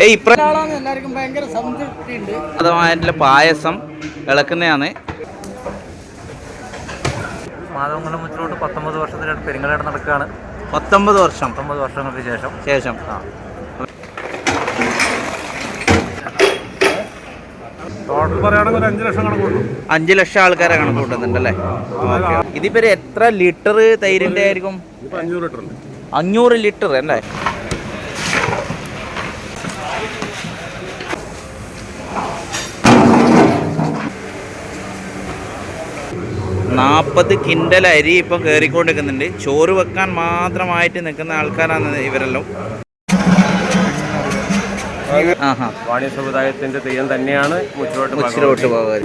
എല്ലാവർക്കും ഭയങ്കര സംതൃപ്തിയുണ്ട്. അതമായിട്ടുള്ള പായസം ഇളക്കുന്നതാണ്. മാധവങ്ങളുടെ മുച്ചിലോട്ട് 19 വർഷത്തിലാണ് പെരിങ്ങലാട് നടക്കുകയാണ്. 19 വർഷങ്ങൾക്ക് ശേഷം ടോട്ടൽ പറയുകയാണെങ്കിൽ ഒരു 5 ലക്ഷം കണക്ക് കൂട്ടും. 5 ലക്ഷം ആൾക്കാരെ കണക്ക് കൂട്ടുന്നുണ്ടല്ലേ? ഇതിപ്പോ എത്ര ലിറ്റർ തൈരിന്റെ ആയിരിക്കും? 500 ലിറ്റർ. 500 ലിറ്റർ അല്ലേ? $40 കിൻഡൽ അരി ഇപ്പം കയറിക്കൊണ്ടിരിക്കുന്നുണ്ട്. ചോറ് വെക്കാൻ മാത്രമായിട്ട് നിൽക്കുന്ന ആൾക്കാരാണ് ഇവരെല്ലാം. വാണിയ സമുദായത്തിന്റെ തെയ്യം തന്നെയാണ് മുച്ചിലോട്ട് പോകാൻ.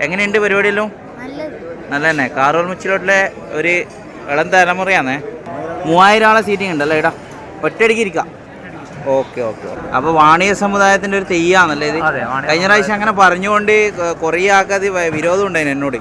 എങ്ങനെയുണ്ട് പരിപാടിയല്ലോ? നല്ല തന്നെ. കാറോൾ മുച്ചിലോട്ടിലെ ഒരു ഇളം തലമുറയാണേ. 3000 ആളെ സീറ്റിംഗ് ഉണ്ടല്ലോ ഇടാ, ഒറ്റയടിക്ക് ഇരിക്കാം. ഓക്കെ. അപ്പോൾ വാണിയ സമുദായത്തിൻ്റെ ഒരു തെയ്യാണല്ലേ ഇത്? കഴിഞ്ഞ പ്രാവശ്യം അങ്ങനെ പറഞ്ഞുകൊണ്ട് കുറേ ആൾക്കാർ വിരോധം ഉണ്ടായിരുന്നു എന്നോട്.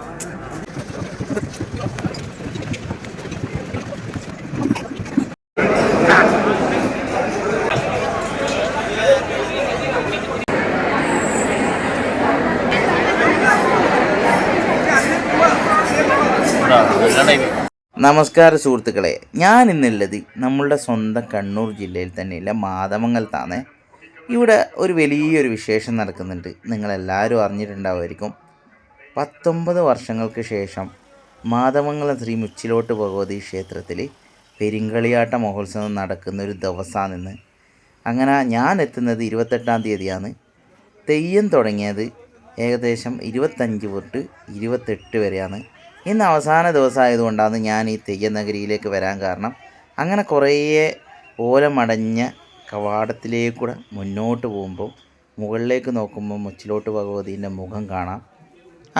നമസ്കാരം സുഹൃത്തുക്കളെ, ഞാൻ ഇന്നുള്ളത് നമ്മളുടെ സ്വന്തം കണ്ണൂർ ജില്ലയിൽ തന്നെയുള്ള മാതമംഗലത്താണ്. ഇവിടെ ഒരു വലിയൊരു വിശേഷം നടക്കുന്നുണ്ട്. നിങ്ങളെല്ലാവരും അറിഞ്ഞിട്ടുണ്ടാവുമായിരിക്കും. 19 വർഷങ്ങൾക്ക് ശേഷം മാതമംഗലം ശ്രീ മുച്ചിലോട്ട് ഭഗവതി ക്ഷേത്രത്തിൽ പെരിങ്കളിയാട്ട മഹോത്സവം നടക്കുന്ന ഒരു ദിവസമാണിന്ന്. അങ്ങനെ ഞാൻ എത്തുന്നത് 28-ാം തീയതിയാണ്. തെയ്യം തുടങ്ങിയത് ഏകദേശം 25 തൊട്ട് 28 വരെയാണ്. ഇന്ന് അവസാന ദിവസമായതുകൊണ്ടാണ് ഞാൻ ഈ തെയ്യനഗരിയിലേക്ക് വരാൻ കാരണം. അങ്ങനെ കുറേ ഓലമടഞ്ഞ കവാടത്തിലേക്കൂടെ മുന്നോട്ട് പോകുമ്പോൾ മുകളിലേക്ക് നോക്കുമ്പോൾ മുച്ചിലോട്ട് ഭഗവതീൻ്റെ മുഖം കാണാം.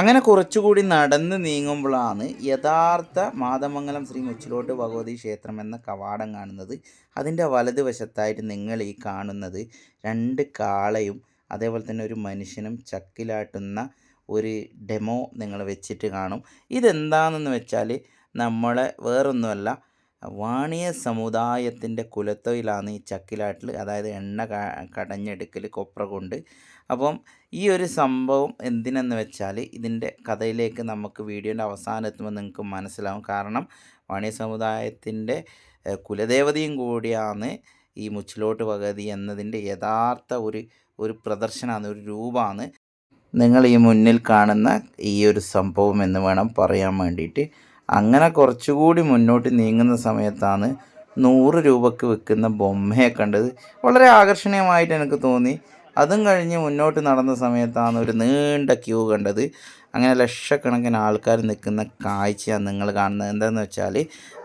അങ്ങനെ കുറച്ചുകൂടി നടന്ന് നീങ്ങുമ്പോഴാണ് യഥാർത്ഥ മാതമംഗലം ശ്രീ മുച്ചിലോട്ട് ഭഗവതി ക്ഷേത്രം എന്ന കവാടം കാണുന്നത്. അതിൻ്റെ വലതുവശത്തായിട്ട് നിങ്ങൾ ഈ കാണുന്നത് 2 കാളയും അതേപോലെ തന്നെ ഒരു മനുഷ്യനും ചക്കിലാട്ടുന്ന ഒരു ഡെമോ നിങ്ങൾ വെച്ചിട്ട് കാണും. ഇതെന്താണെന്ന് വെച്ചാൽ നമ്മളെ വേറൊന്നുമല്ല, വാണിയ സമുദായത്തിൻ്റെ കുലത്തൊഴിലാണ് ഈ ചക്കിലാട്ടിൽ, അതായത് എണ്ണ കടഞ്ഞെടുക്കൽ കൊപ്ര കൊണ്ട്. അപ്പം ഈ ഒരു സംഭവം എന്തിനെന്ന് വെച്ചാൽ ഇതിൻ്റെ കഥയിലേക്ക് നമുക്ക് വീഡിയോൻ്റെ അവസാനം എത്തുമ്പോൾ നിങ്ങൾക്ക് മനസ്സിലാവും. കാരണം വാണിയ സമുദായത്തിൻ്റെ കുലദേവതയും കൂടിയാണ് ഈ മുച്ചിലോട്ട് ഭഗവതി എന്നതിൻ്റെ യഥാർത്ഥ ഒരു പ്രദർശനമാണ്, ഒരു രൂപമാണ് നിങ്ങൾ ഈ മുന്നിൽ കാണുന്ന ഈ ഒരു സംഭവം എന്ന് വേണം പറയാൻ വേണ്ടിയിട്ട്. അങ്ങനെ കുറച്ചുകൂടി മുന്നോട്ട് നീങ്ങുന്ന സമയത്താണ് 100 രൂപയ്ക്ക് വിൽക്കുന്ന ബൊമ്മയെ കണ്ടത്. വളരെ ആകർഷണീയമായിട്ട് എനിക്ക് തോന്നി. അതും കഴിഞ്ഞ് മുന്നോട്ട് നടന്ന സമയത്താണ് ഒരു നീണ്ട ക്യൂ കണ്ടത്. അങ്ങനെ ലക്ഷക്കണക്കിന് ആൾക്കാർ നിൽക്കുന്ന കാഴ്ചയാണ് നിങ്ങൾ കാണുന്നത്. എന്താണെന്ന് വെച്ചാൽ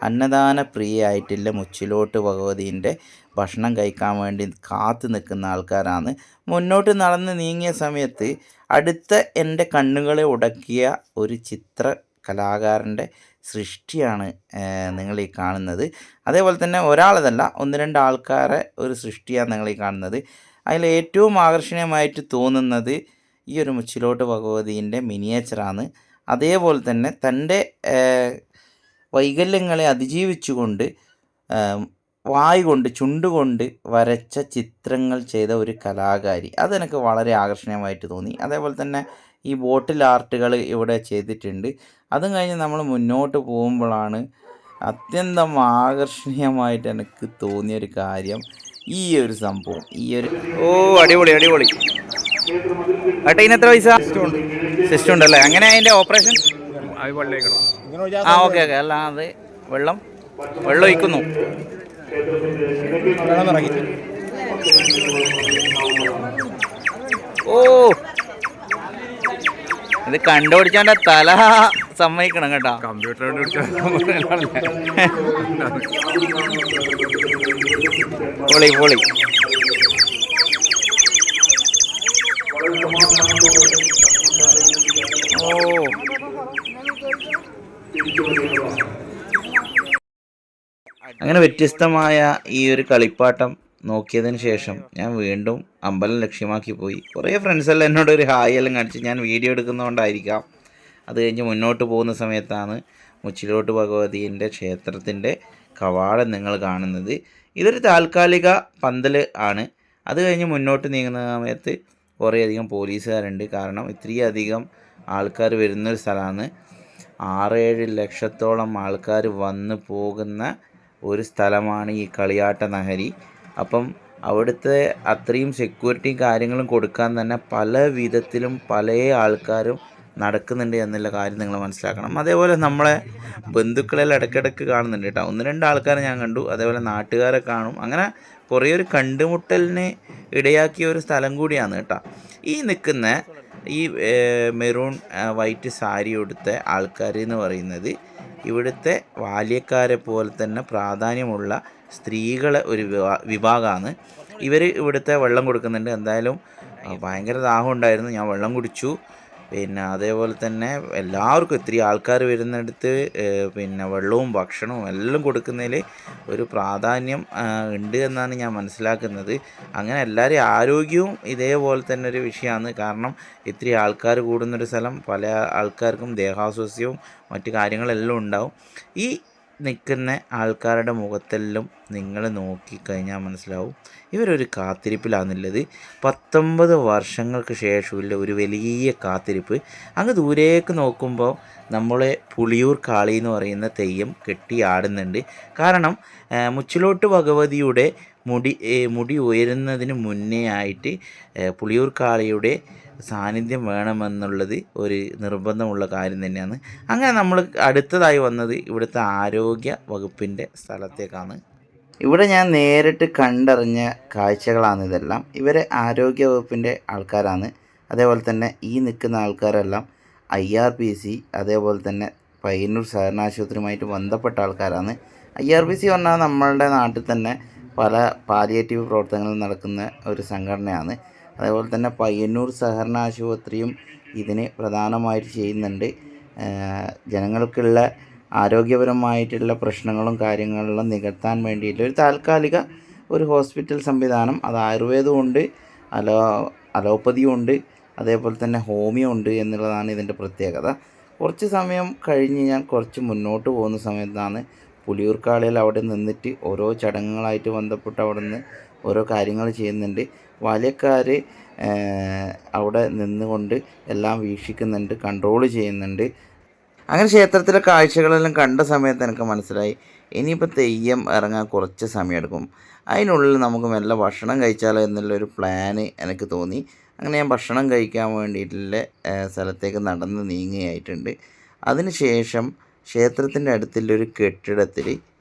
അന്നദാന പ്രിയയായിട്ടുള്ള മുച്ചിലോട്ട് ഭഗവതീൻ്റെ ഭക്ഷണം കഴിക്കാൻ വേണ്ടി കാത്തു നിൽക്കുന്ന ആൾക്കാരാണ്. മുന്നോട്ട് നടന്ന് നീങ്ങിയ സമയത്ത് അടുത്ത എൻ്റെ കണ്ണുകളെ ഉടക്കിയ ഒരു ചിത്ര കലാകാരൻ്റെ സൃഷ്ടിയാണ് നിങ്ങൾ ഈ കാണുന്നത്. അതേപോലെ തന്നെ ഒരാളതല്ല, 1-2 ആൾക്കാരെ ഒരു സൃഷ്ടിയാണ് നിങ്ങൾ ഈ കാണുന്നത്. അതിൽ ഏറ്റവും ആകർഷണീയമായിട്ട് തോന്നുന്നത് ഈ ഒരു മുച്ചിലോട്ട് ഭഗവതീൻ്റെ മിനിയേച്ചറാണ്. അതേപോലെ തന്നെ തൻ്റെ വൈകല്യങ്ങളെ അതിജീവിച്ചുകൊണ്ട് വായ് കൊണ്ട് ചുണ്ടുകൊണ്ട് വരച്ച ചിത്രങ്ങൾ ചെയ്ത ഒരു കലാകാരി. അതെനിക്ക് വളരെ ആകർഷണീയമായിട്ട് തോന്നി. അതേപോലെ തന്നെ ഈ ബോട്ടിൽ ആർട്ടുകൾ ഇവിടെ ചെയ്തിട്ടുണ്ട്. അതും കഴിഞ്ഞ് നമ്മൾ മുന്നോട്ട് പോകുമ്പോഴാണ് അത്യന്തം ആകർഷണീയമായിട്ട് എനിക്ക് തോന്നിയൊരു കാര്യം ഈ ഒരു സംഭവം. അടിപൊളി ഏട്ടാ, ഇതിനെത്ര പൈസ? സിസ്റ്റം ഉണ്ടല്ലേ? അങ്ങനെ അതിൻ്റെ ഓപ്പറേഷൻ ഓക്കെ. അല്ല, അത് വെള്ളം ഒഴിക്കുന്നു. ഇത് കണ്ടുപിടിച്ചാൻ്റെ തല സമ്മതിക്കണം കേട്ടോ. കമ്പ്യൂട്ടർ പൊളി. അങ്ങനെ വ്യത്യസ്തമായ ഈ ഒരു കളിപ്പാട്ടം നോക്കിയതിന് ശേഷം ഞാൻ വീണ്ടും അമ്പലം ലക്ഷ്യമാക്കി പോയി. കുറേ ഫ്രണ്ട്സെല്ലാം എന്നോട് ഒരു ഹായ് എല്ലാം കാണിച്ച്, ഞാൻ വീഡിയോ എടുക്കുന്നതുകൊണ്ടായിരിക്കാം. അത് കഴിഞ്ഞ് മുന്നോട്ട് പോകുന്ന സമയത്താണ് മുച്ചിലോട്ട് ഭഗവതീൻ്റെ ക്ഷേത്രത്തിൻ്റെ കവാടം നിങ്ങൾ കാണുന്നത്. ഇതൊരു താൽക്കാലിക പന്തൽ ആണ്. അത് കഴിഞ്ഞ് മുന്നോട്ട് നീങ്ങുന്ന സമയത്ത് കുറേയധികം പോലീസുകാരുണ്ട്. കാരണം ഇത്രയധികം ആൾക്കാർ വരുന്നൊരു സ്ഥലമാണ്. 6-7 ലക്ഷത്തോളം ആൾക്കാർ വന്ന് പോകുന്ന ഒരു സ്ഥലമാണ് ഈ കളിയാട്ട നഗരി. അപ്പം അവിടുത്തെ അത്രയും സെക്യൂരിറ്റിയും കാര്യങ്ങളും കൊടുക്കാൻ തന്നെ പല വിധത്തിലും പല ആൾക്കാരും നടക്കുന്നുണ്ട് എന്നുള്ള കാര്യം നിങ്ങൾ മനസ്സിലാക്കണം. അതേപോലെ നമ്മളെ ബന്ധുക്കളെല്ലാം ഇടയ്ക്കിടയ്ക്ക് കാണുന്നുണ്ട് കേട്ടോ. 1-2 ആൾക്കാരെ ഞാൻ കണ്ടു. അതേപോലെ നാട്ടുകാരെ കാണും. അങ്ങനെ കുറേ ഒരു കണ്ടുമുട്ടലിന് ഇടയാക്കിയ ഒരു സ്ഥലം കൂടിയാണ് കേട്ടോ. ഈ നിൽക്കുന്ന ഈ മെറൂൺ വൈറ്റ് സാരി ഉടുത്ത ആൾക്കാർ എന്ന് പറയുന്നത് ഇവിടുത്തെ ബാല്യക്കാരെ പോലെ തന്നെ പ്രാധാന്യമുള്ള സ്ത്രീകളെ ഒരു വിഭാഗമാണ്. ഇവർ ഇവിടുത്തെ വെള്ളം കൊടുക്കുന്നുണ്ട്. എന്തായാലും ഭയങ്കര ദാഹം ഉണ്ടായിരുന്നു, ഞാൻ വെള്ളം കുടിച്ചു. പിന്നെ അതേപോലെ തന്നെ എല്ലാവർക്കും ഇത്തിരി ആൾക്കാർ വരുന്നിടത്ത് പിന്നെ വെള്ളവും ഭക്ഷണവും എല്ലാം കൊടുക്കുന്നതിൽ ഒരു പ്രാധാന്യം ഉണ്ട് എന്നാണ് ഞാൻ മനസ്സിലാക്കുന്നത്. അങ്ങനെ എല്ലാവരും ആരോഗ്യവും ഇതേപോലെ തന്നെ ഒരു വിഷയമാണ്. കാരണം ഇത്തിരി ആൾക്കാർ കൂടുന്നൊരു സ്ഥലം, പല ആൾക്കാർക്കും ദേഹാസ്വാസ്ഥ്യവും മറ്റു കാര്യങ്ങളെല്ലാം ഉണ്ടാവും. ഈ നിൽക്കുന്ന ആൾക്കാരുടെ മുഖത്തെല്ലാം നിങ്ങൾ നോക്കിക്കഴിഞ്ഞാൽ മനസ്സിലാവും ഇവരൊരു കാത്തിരിപ്പിലാണുള്ളത്. 19 വർഷങ്ങൾക്ക് ശേഷമുള്ള ഒരു വലിയ കാത്തിരിപ്പ്. അങ്ങ് ദൂരേക്ക് നോക്കുമ്പോൾ നമ്മളെ പുളിയൂർ കാളി എന്ന് പറയുന്ന തെയ്യം കെട്ടിയാടുന്നുണ്ട്. കാരണം മുച്ചിലോട്ട് ഭഗവതിയുടെ മുടി ഉയരുന്നതിന് മുന്നേ ആയിട്ട് പുളിയൂർ കാളിയുടെ സാന്നിധ്യം വേണമെന്നുള്ളത് ഒരു നിർബന്ധമുള്ള കാര്യം തന്നെയാണ്. അങ്ങനെ നമ്മൾ അടുത്തതായി വന്നത് ഇവിടുത്തെ ആരോഗ്യ വകുപ്പിൻ്റെ സ്ഥലത്തേക്കാണ്. ഇവിടെ ഞാൻ നേരിട്ട് കണ്ടറിഞ്ഞ കാഴ്ചകളാണ് ഇതെല്ലാം. ഇവരെ ആരോഗ്യ വകുപ്പിൻ്റെ ആൾക്കാരാണ്. അതേപോലെ തന്നെ ഈ നിൽക്കുന്ന ആൾക്കാരെല്ലാം IRPC അതേപോലെ തന്നെ പയ്യന്നൂർ സഹകരണ ആശുപത്രിയുമായിട്ട് ബന്ധപ്പെട്ട ആൾക്കാരാണ്. IRPC പറഞ്ഞാൽ നമ്മളുടെ നാട്ടിൽ തന്നെ പല പാലിയേറ്റീവ് പ്രവർത്തനങ്ങൾ നടക്കുന്ന ഒരു സംഘടനയാണ്. അതേപോലെ തന്നെ പയ്യന്നൂർ സഹകരണ ആശുപത്രിയും ഇതിന് പ്രധാനമായിട്ട് ചെയ്യുന്നുണ്ട്. ജനങ്ങൾക്കുള്ള ആരോഗ്യപരമായിട്ടുള്ള പ്രശ്നങ്ങളും കാര്യങ്ങളും നികത്താൻ വേണ്ടിയിട്ട് ഒരു താൽക്കാലിക ഒരു ഹോസ്പിറ്റൽ സംവിധാനം. അത് ആയുർവേദവും ഉണ്ട്, അലോപ്പതിയും ഉണ്ട്, അതേപോലെ തന്നെ ഹോമിയോ ഉണ്ട് എന്നുള്ളതാണ് ഇതിൻ്റെ പ്രത്യേകത. കുറച്ച് സമയം കഴിഞ്ഞ് ഞാൻ കുറച്ച് മുന്നോട്ട് പോകുന്ന സമയത്താണ് പുലിയൂർക്കാളിയിൽ അവിടെ നിന്നിട്ട് ഓരോ ചടങ്ങുകളായിട്ട് ബന്ധപ്പെട്ട് അവിടെ നിന്ന് ഓരോ കാര്യങ്ങൾ ചെയ്യുന്നുണ്ട്. ബാല്യക്കാർ അവിടെ നിന്നുകൊണ്ട് എല്ലാം വീക്ഷിക്കുന്നുണ്ട്, കൺട്രോൾ ചെയ്യുന്നുണ്ട്. അങ്ങനെ ക്ഷേത്രത്തിലെ കാഴ്ചകളെല്ലാം കണ്ട സമയത്ത് എനിക്ക് മനസ്സിലായി ഇനിയിപ്പോൾ തെയ്യം ഇറങ്ങാൻ കുറച്ച് സമയമെടുക്കും. അതിനുള്ളിൽ നമുക്ക് മെല്ലെ ഭക്ഷണം കഴിച്ചാലോ എന്നുള്ളൊരു പ്ലാന് എനിക്ക് തോന്നി. അങ്ങനെ ഞാൻ ഭക്ഷണം കഴിക്കാൻ വേണ്ടിയിട്ടുള്ള സ്ഥലത്തേക്ക് നടന്ന് നീങ്ങുകയായിട്ടുണ്ട്. അതിനുശേഷം ക്ഷേത്രത്തിൻ്റെ അടുത്തുള്ളൊരു കെട്ടിടത്തിൽ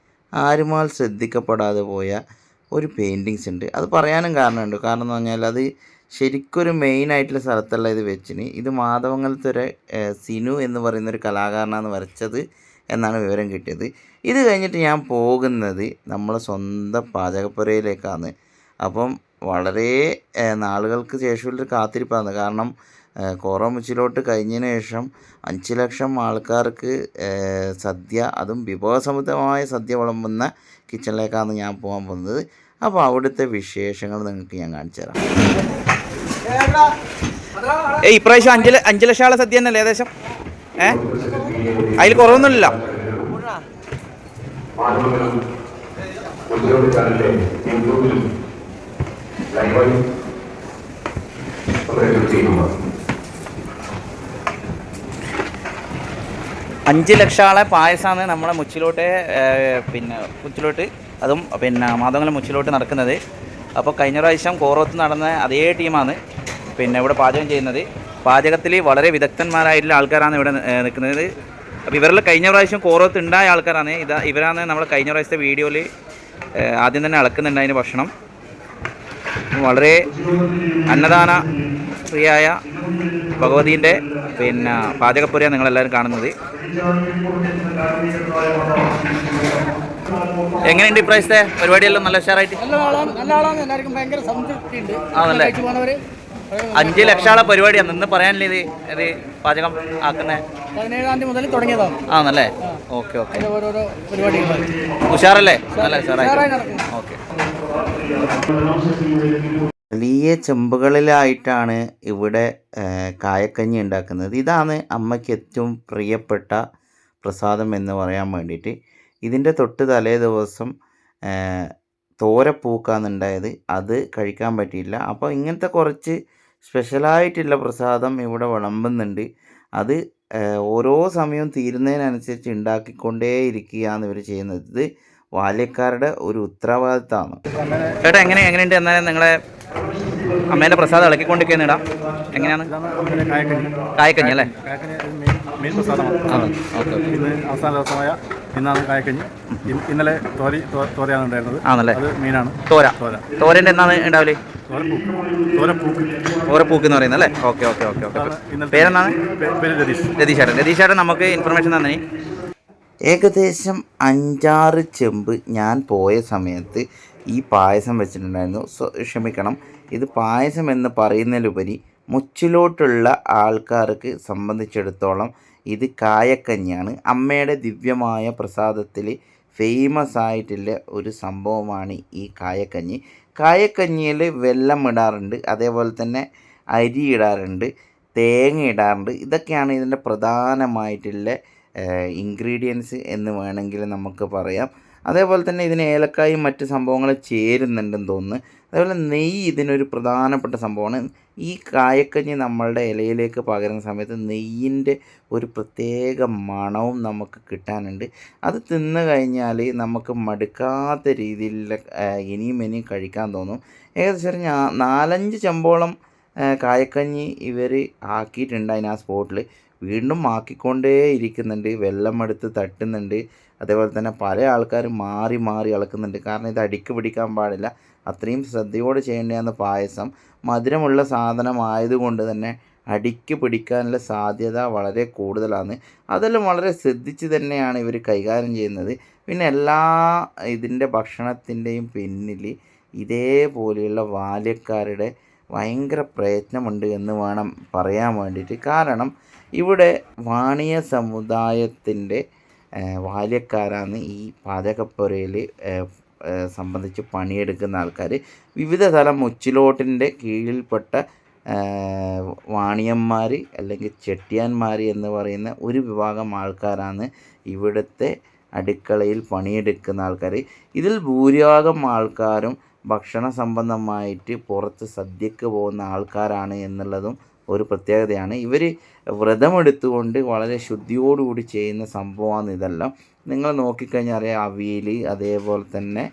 ആരുമാൽ ശ്രദ്ധിക്കപ്പെടാതെ പോയ ഒരു പെയിൻറ്റിങ്സ് ഉണ്ട്. അത് പറയാനും കാരണമുണ്ട്. കാരണം എന്ന് പറഞ്ഞാൽ അത് ശരിക്കൊരു മെയിനായിട്ടുള്ള സ്ഥലത്തല്ല ഇത് വെച്ചിന്. ഇത് മാധവങ്ങലത്തെ ഒരു സിനു എന്ന് പറയുന്നൊരു കലാകാരനാണ് വരച്ചത് എന്നാണ് വിവരം കിട്ടിയത്. ഇത് കഴിഞ്ഞിട്ട് ഞാൻ പോകുന്നത് നമ്മളെ സ്വന്തം പാചകപ്പുരയിലേക്കാണ്. അപ്പം വളരെ നാളുകൾക്ക് ശേഷമുള്ളൊരു കാത്തിരിപ്പാണ്. കാരണം കോറമുച്ചിലോട്ട് കഴിഞ്ഞതിന് ശേഷം 5 ലക്ഷം ആൾക്കാർക്ക് സദ്യ, അതും വിഭവസമൃദ്ധമായ സദ്യ വിളമ്പുന്ന കിച്ചണിലേക്കാണ് ഞാൻ പോകാൻ പോകുന്നത്. അപ്പോൾ അവിടുത്തെ വിശേഷങ്ങൾ നിങ്ങൾക്ക് ഞാൻ കാണിച്ചു തരാം. ഇപ്രാവശ്യം 5 ലക്ഷം ആളെ സദ്യ തന്നെയല്ലേ ഏകദേശം? അതിൽ കുറവൊന്നുമില്ല. അഞ്ച് ലക്ഷം ആളെ പായസമാണ് നമ്മളെ മുച്ചിലോട്ട് അതും പിന്നെ മാധവങ്ങലം മുച്ചിലോട്ട് നടക്കുന്നത്. അപ്പോൾ കഴിഞ്ഞ പ്രാവശ്യം കോറോത്ത് നടന്ന അതേ ടീമാണ് ഇവിടെ പാചകം ചെയ്യുന്നത്. പാചകത്തിൽ വളരെ വിദഗ്ധന്മാരായിട്ടുള്ള ആൾക്കാരാണ് ഇവിടെ നിൽക്കുന്നത്. അപ്പോൾ ഇവരിൽ കഴിഞ്ഞ പ്രാവശ്യം കോറോത്ത് ഉണ്ടായ ആൾക്കാരാണ്. ഇവരാണ് നമ്മൾ കഴിഞ്ഞ പ്രാവശ്യത്തെ വീഡിയോയിൽ ആദ്യം തന്നെ അളക്കുന്നുണ്ട് അതിന് ഭക്ഷണം. വളരെ അന്നദാന പ്രിയായ ഭഗവതീൻ്റെ പാചകപ്പുരയാണ് നിങ്ങളെല്ലാവരും കാണുന്നത്. എങ്ങനെയുണ്ട് ഇപ്രാവശ്യത്തെ പരിപാടിയെല്ലാം? നല്ല ഉഷാറായിട്ട് ആണല്ലേ? 5 ലക്ഷം ആളെ പരിപാടിയാണ് ഇന്ന് പറയാനില്ലേ ഇത് പാചകം ആക്കുന്നത്? 17-ാം തീയതി മുതൽ തുടങ്ങിയതാണ്. ആണല്ലേ? Okay okay. ഓരോരോ പരിപാടികൾ ഉഷാറല്ലേ? നല്ല ഉഷാറായി. ഓക്കെ. വലിയ ചെമ്പുകളിലായിട്ടാണ് ഇവിടെ കായക്കഞ്ഞി ഉണ്ടാക്കുന്നത്. ഇതാണ് അമ്മയ്ക്ക് ഏറ്റവും പ്രിയപ്പെട്ട പ്രസാദം എന്ന് പറയാൻ വേണ്ടിയിട്ട്. ഇതിൻ്റെ തൊട്ട് തലേ ദിവസം തോരപ്പൂക്കാന്നുണ്ടായത്, അത് കഴിക്കാൻ പറ്റിയില്ല. അപ്പോൾ ഇങ്ങനത്തെ കുറച്ച് സ്പെഷ്യലായിട്ടുള്ള പ്രസാദം ഇവിടെ വിളമ്പുന്നുണ്ട്. അത് ഓരോ സമയവും തീരുന്നതിനനുസരിച്ച് ഉണ്ടാക്കിക്കൊണ്ടേ ഇരിക്കുകയാണ് ഇവർ ചെയ്യുന്നത്. ഇത് ബാല്യക്കാരുടെ ഒരു ഉത്തരവാദിത്തമാണ്. ചേട്ടാ എങ്ങനെയുണ്ട് എന്നാലും നിങ്ങളെ അമ്മേൻ്റെ പ്രസാദം ഇളക്കിക്കൊണ്ടിരിക്കുന്ന ഇടാം എങ്ങനെയാണ്? കായക്കഞ്ഞി അല്ലേ? മെയിൻ പ്രസാദമാണ്. ഓക്കെ. ഇന്ന് അവസാന ദിവസമായ ഇന്നാണ് കായക്കഞ്ഞി. ഇന്നലെ തോരയാണ് ഉണ്ടായിരുന്നത്. ആണല്ലേ? അത് മീനാണ്. തോരൻ്റെ എന്നാണ് ഉണ്ടാവില്ലേ? തോരപ്പൂക്ക് എന്ന് പറയുന്നത് അല്ലേ? ഓക്കെ. പേരെന്താണ്? രതീഷേട്ടൻ നമുക്ക് ഇൻഫർമേഷൻ തന്നെ. ഏകദേശം 5-6 ചെമ്പ് ഞാൻ പോയ സമയത്ത് ഈ പായസം വെച്ചിട്ടുണ്ടായിരുന്നു. ക്ഷമിക്കണം, ഇത് പായസം എന്ന് പറയുന്നതിലുപരി മുച്ചിലോട്ടുള്ള ആൾക്കാർക്ക് സംബന്ധിച്ചിടത്തോളം ഇത് കായക്കഞ്ഞിയാണ്. അമ്മയുടെ ദിവ്യമായ പ്രസാദത്തിൽ ഫേമസ് ആയിട്ടുള്ള ഒരു സംഭവമാണ് ഈ കായക്കഞ്ഞി. കായക്കഞ്ഞിയിൽ വെള്ളം ഇടാറുണ്ട്, അതേപോലെ തന്നെ അരി ഇടാറുണ്ട്, തേങ്ങ ഇടാറുണ്ട്. ഇതൊക്കെയാണ് ഇതിൻ്റെ പ്രധാനമായിട്ടുള്ള ഇൻഗ്രീഡിയൻസ് എന്ന് വേണമെങ്കിൽ നമുക്ക് പറയാം. അതേപോലെ തന്നെ ഇതിന് ഏലക്കായും മറ്റ് സംഭവങ്ങൾ ചേരുന്നുണ്ടെന്ന് തോന്നുന്നു. അതേപോലെ നെയ്യ് ഇതിനൊരു പ്രധാനപ്പെട്ട സംഭവമാണ്. ഈ കായക്കഞ്ഞി നമ്മളുടെ ഇലയിലേക്ക് പകരുന്ന സമയത്ത് നെയ്യിൻ്റെ ഒരു പ്രത്യേക മണവും നമുക്ക് കിട്ടാനുണ്ട്. അത് തിന്നു കഴിഞ്ഞാൽ നമുക്ക് മടുക്കാത്ത രീതിയിലുള്ള ഇനിയും കഴിക്കാൻ തോന്നും. ഏകദേശം ഒരു 4-5 ചെമ്പോളം കായക്കഞ്ഞി ഇവർ ആക്കിയിട്ടുണ്ട് അതിന് ആ സ്പോട്ടിൽ. വീണ്ടും ആക്കിക്കൊണ്ടേ ഇരിക്കുന്നുണ്ട്, വെള്ളമെടുത്ത് തട്ടുന്നുണ്ട്. അതേപോലെ തന്നെ പല ആൾക്കാരും മാറി ഇളക്കുന്നുണ്ട്. കാരണം ഇത് അടിക്ക് പിടിക്കാൻ പാടില്ല, അത്രയും ശ്രദ്ധയോടെ ചെയ്യേണ്ടതാണ് പായസം. മധുരമുള്ള സാധനമായതുകൊണ്ട് തന്നെ അടിക്ക് പിടിക്കാനുള്ള സാധ്യത വളരെ കൂടുതലാണ്. അതെല്ലാം വളരെ ശ്രദ്ധിച്ച് തന്നെയാണ് ഇവർ കൈകാര്യം ചെയ്യുന്നത്. പിന്നെ എല്ലാ ഇതിൻ്റെ ഭക്ഷണത്തിൻ്റെയും പിന്നിൽ ഇതേപോലെയുള്ള ബാല്യക്കാരുടെ ഭയങ്കര പ്രയത്നമുണ്ട് എന്ന് വേണം പറയാൻ വേണ്ടിയിട്ട്. കാരണം ഇവിടെ വാണിയ സമുദായത്തിൻ്റെ ബാല്യക്കാരാണ് ഈ പാചകപ്പുരയിൽ സംബന്ധിച്ച് പണിയെടുക്കുന്ന ആൾക്കാർ. വിവിധ തരം മുച്ചിലോട്ടിൻ്റെ കീഴിൽപ്പെട്ട വാണിയന്മാർ അല്ലെങ്കിൽ ചെട്ടിയാന്മാർ എന്ന് പറയുന്ന ഒരു വിഭാഗം ആൾക്കാരാണ് ഇവിടുത്തെ അടുക്കളയിൽ പണിയെടുക്കുന്ന ആൾക്കാർ. ഇതിൽ ഭൂരിഭാഗം ആൾക്കാരും ഭക്ഷണ സംബന്ധമായിട്ട് പുറത്ത് സദ്യക്ക് പോകുന്ന ആൾക്കാരാണ് എന്നുള്ളതും ഒരു പ്രത്യേകതയാണ്. ഇവർ വ്രതമെടുത്തുകൊണ്ട് വളരെ ശുദ്ധിയോടുകൂടി ചെയ്യുന്ന സംഭവമാണ് ഇതെല്ലാം. നിങ്ങൾ നോക്കിക്കഴിഞ്ഞാൽ അറിയാം, അവിയൽ, അതേപോലെ തന്നെ